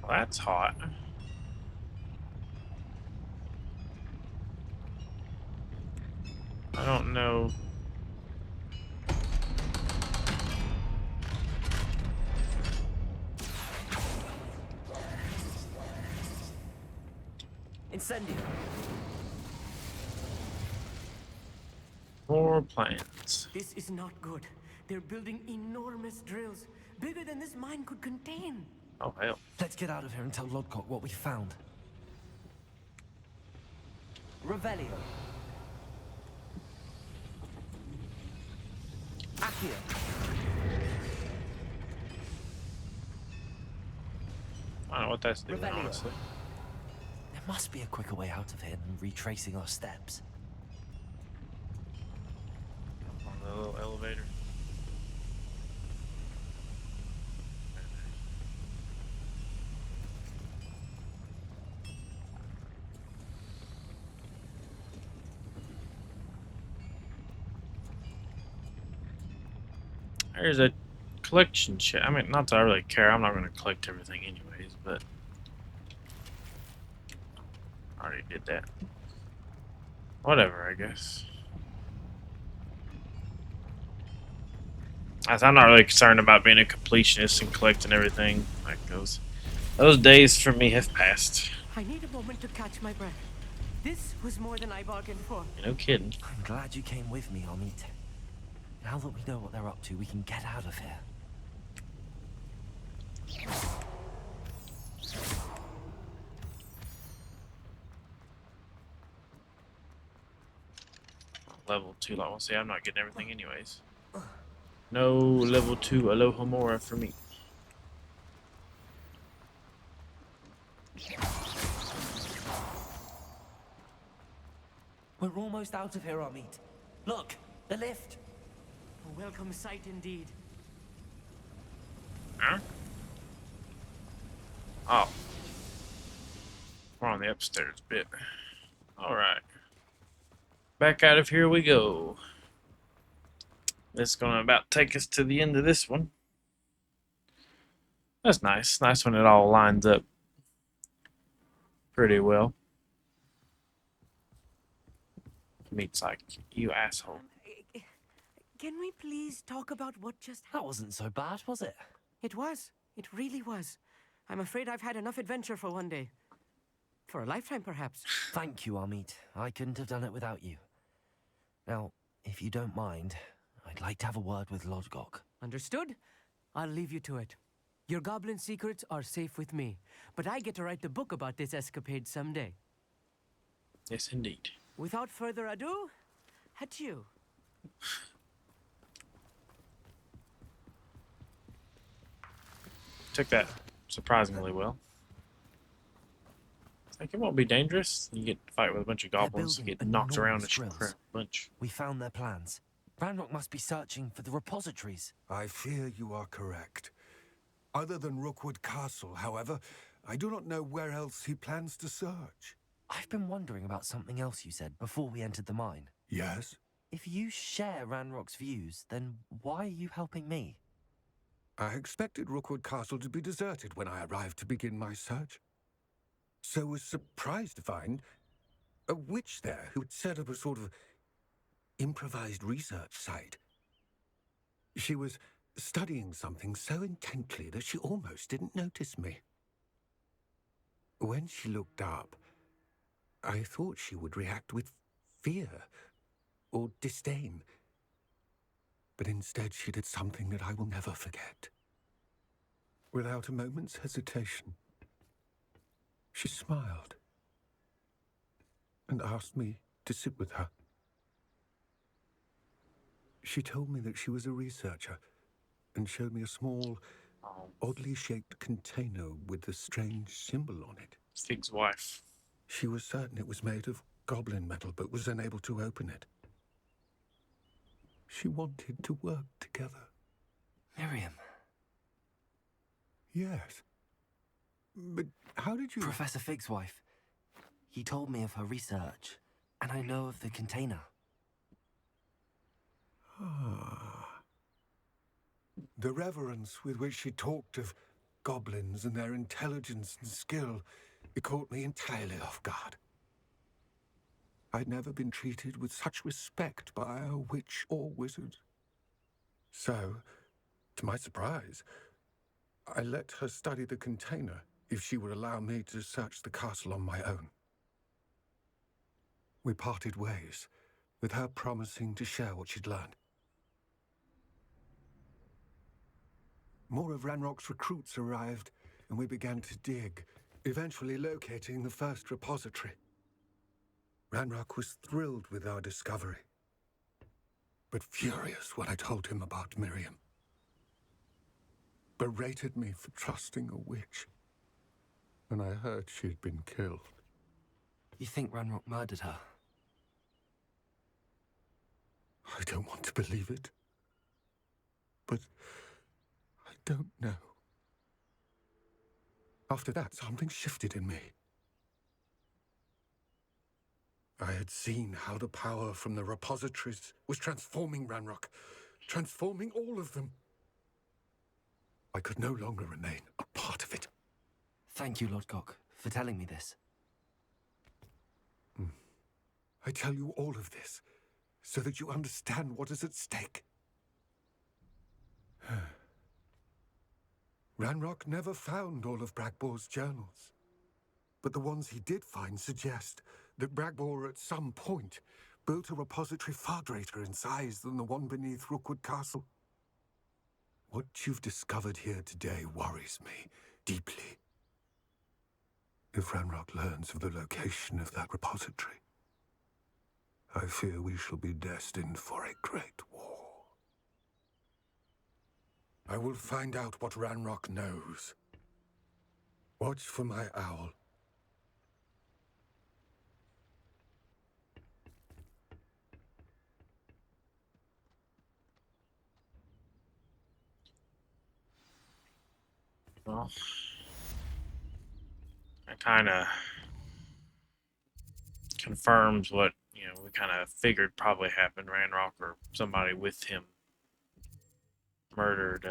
Well, that's hot. I don't know. Incendio. More plans. This is not good. They're building enormous drills, bigger than this mine could contain. Oh, hell. Let's get out of here and tell Lodcock what we found. Revelio. Accio. I don't know what that's doing, Revelio. honestly. There must be a quicker way out of here than retracing our steps. On the little elevator. There's a collection shit. I mean, not that I really care. I'm not going to collect everything anyways, but I already did that. Whatever, I guess. I'm not really concerned about being a completionist and collecting everything. Like those days for me have passed. I need a moment to catch my breath. This was more than I bargained for. No kidding. I'm glad you came with me, Amit. Now that we know what they're up to, we can get out of here. Level 2, like, well, see, I'm not getting everything anyways. No level 2 Alohomora for me. We're almost out of here, Amit. Look, the lift. A welcome sight indeed. Huh? Oh. We're on the upstairs bit. Alright. Back out of here we go. This is going to about take us to the end of this one. That's nice. Nice when it all lines up pretty well. Meat's like, you asshole. Can we please talk about what just That wasn't so bad, was it? It was. It really was. I'm afraid I've had enough adventure for one day. For a lifetime, perhaps. Thank you, Amit. I couldn't have done it without you. Now, if you don't mind, I'd like to have a word with Lodgok. Understood? I'll leave you to it. Your goblin secrets are safe with me, but I get to write the book about this escapade someday. Yes, indeed. Without further ado, adieu. Took that surprisingly well. It's like, it won't be dangerous. You get to fight with a bunch of goblins and get knocked around a bunch. We found their plans. Ranrock must be searching for the repositories. I fear you are correct. Other than Rookwood Castle, however, I do not know where else he plans to search. I've been wondering about something else you said before we entered the mine. Yes? If you share Ranrock's views, then why are you helping me? I expected Rookwood Castle to be deserted when I arrived to begin my search. So was surprised to find a witch there who had set up a sort of improvised research site. She was studying something so intently that she almost didn't notice me. When she looked up, I thought she would react with fear or disdain. But instead she did something that I will never forget. Without a moment's hesitation, she smiled and asked me to sit with her. She told me that she was a researcher and showed me a small, oddly shaped container with a strange symbol on it. Fig's wife. She was certain it was made of goblin metal, but was unable to open it. She wanted to work together. Miriam. Yes. But how did you... Professor Fig's wife. He told me of her research, and I know of the container. The reverence with which she talked of goblins and their intelligence and skill, it caught me entirely off guard. I'd never been treated with such respect by a witch or wizard. So, to my surprise, I let her study the container if she would allow me to search the castle on my own. We parted ways, with her promising to share what she'd learned. More of Ranrock's recruits arrived, and we began to dig, eventually locating the first repository. Ranrock was thrilled with our discovery, but furious when I told him about Miriam. Berated me for trusting a witch, and I heard she'd been killed. You think Ranrock murdered her? I don't want to believe it, but I don't know. After that, something shifted in me. I had seen how the power from the repositories was transforming Ranrock, transforming all of them. I could no longer remain a part of it. Thank you, Lodgok, for telling me this. I tell you all of this so that you understand what is at stake. Ranrock never found all of Bragbor's journals, but the ones he did find suggest that Bragbor at some point built a repository far greater in size than the one beneath Rookwood Castle. What you've discovered here today worries me deeply. If Ranrock learns of the location of that repository, I fear we shall be destined for a great war. I will find out what Ranrock knows. Watch for my owl. Well, it kind of confirms what, we kind of figured probably happened. Ranrock or somebody with him murdered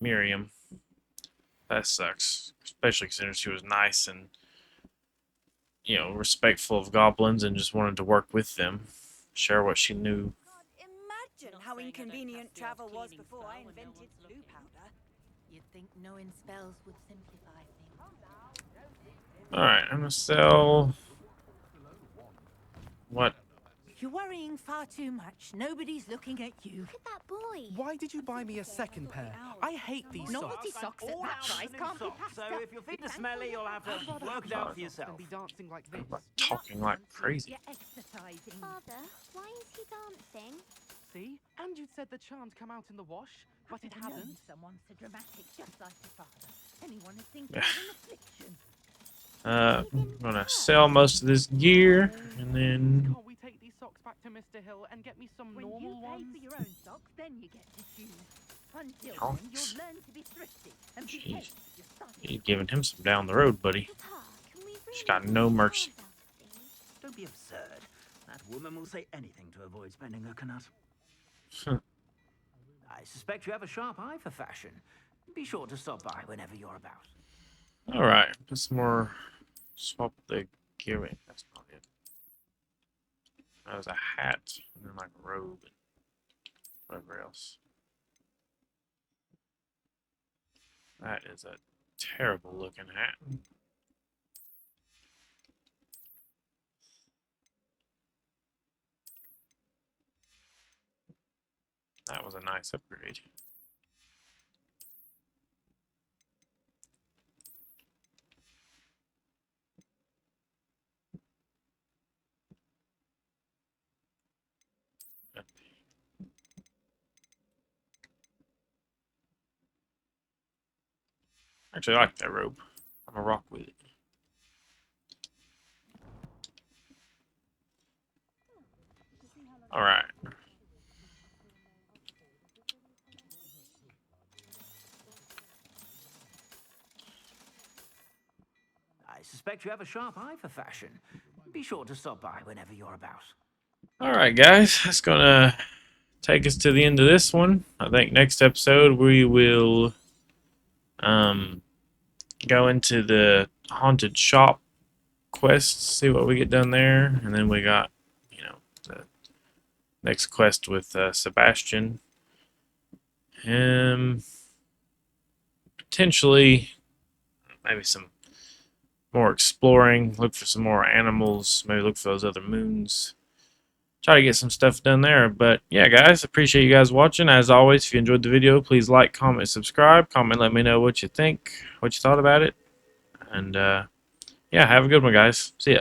Miriam. That sucks. Especially considering she was nice and, you know, respectful of goblins and just wanted to work with them. Share what she knew. Imagine how inconvenient travel was before I invented blue powder. You'd think knowing spells would simplify things. Alright, I'm gonna sell... What? You're worrying far too much. Nobody's looking at you. Look at that boy. Why did you buy me a second pair? I hate these Novelty socks. socks at that price can't be passed So up. if your feet are smelly, you'll have to work it out for yourself. Be dancing like this. Talking like crazy. You're exercising. Father, why is he dancing? See? And you said the charms come out in the wash, but it hasn't. Someone so dramatic, just like your father. Anyone who thinks of an affliction. I'm gonna sell most of this gear, and then... Can't we take these socks back to Mr. Hill and get me some normal When you ones? pay for your own socks, then you get to choose. Until Oh. then, you'll learn to be thrifty and behave. You're giving him some down the road, buddy. She's got no mercy. Don't be absurd. That woman will say anything to avoid spending her canut. I suspect you have a sharp eye for fashion. Be sure to stop by whenever you're about. Alright, put some more... Swap the gear. Wait, that's not it. That was a hat, and then like a robe, and whatever else. That is a terrible looking hat. That was a nice upgrade. Actually, I like that robe. I'm gonna rock with it. Alright. I suspect you have a sharp eye for fashion. Be sure to stop by whenever you're about. Alright, guys. That's gonna take us to the end of this one. I think next episode we will go into the haunted shop quests, see what we get done there, and then we got, you know, the next quest with Sebastian. Potentially maybe some more exploring, look for some more animals, maybe look for those other moons. Try to get some stuff done there. But yeah, guys, appreciate you guys watching. As always, if you enjoyed the video, please like, comment, subscribe. Comment, let me know what you think, what you thought about it. And yeah, have a good one, guys. See ya.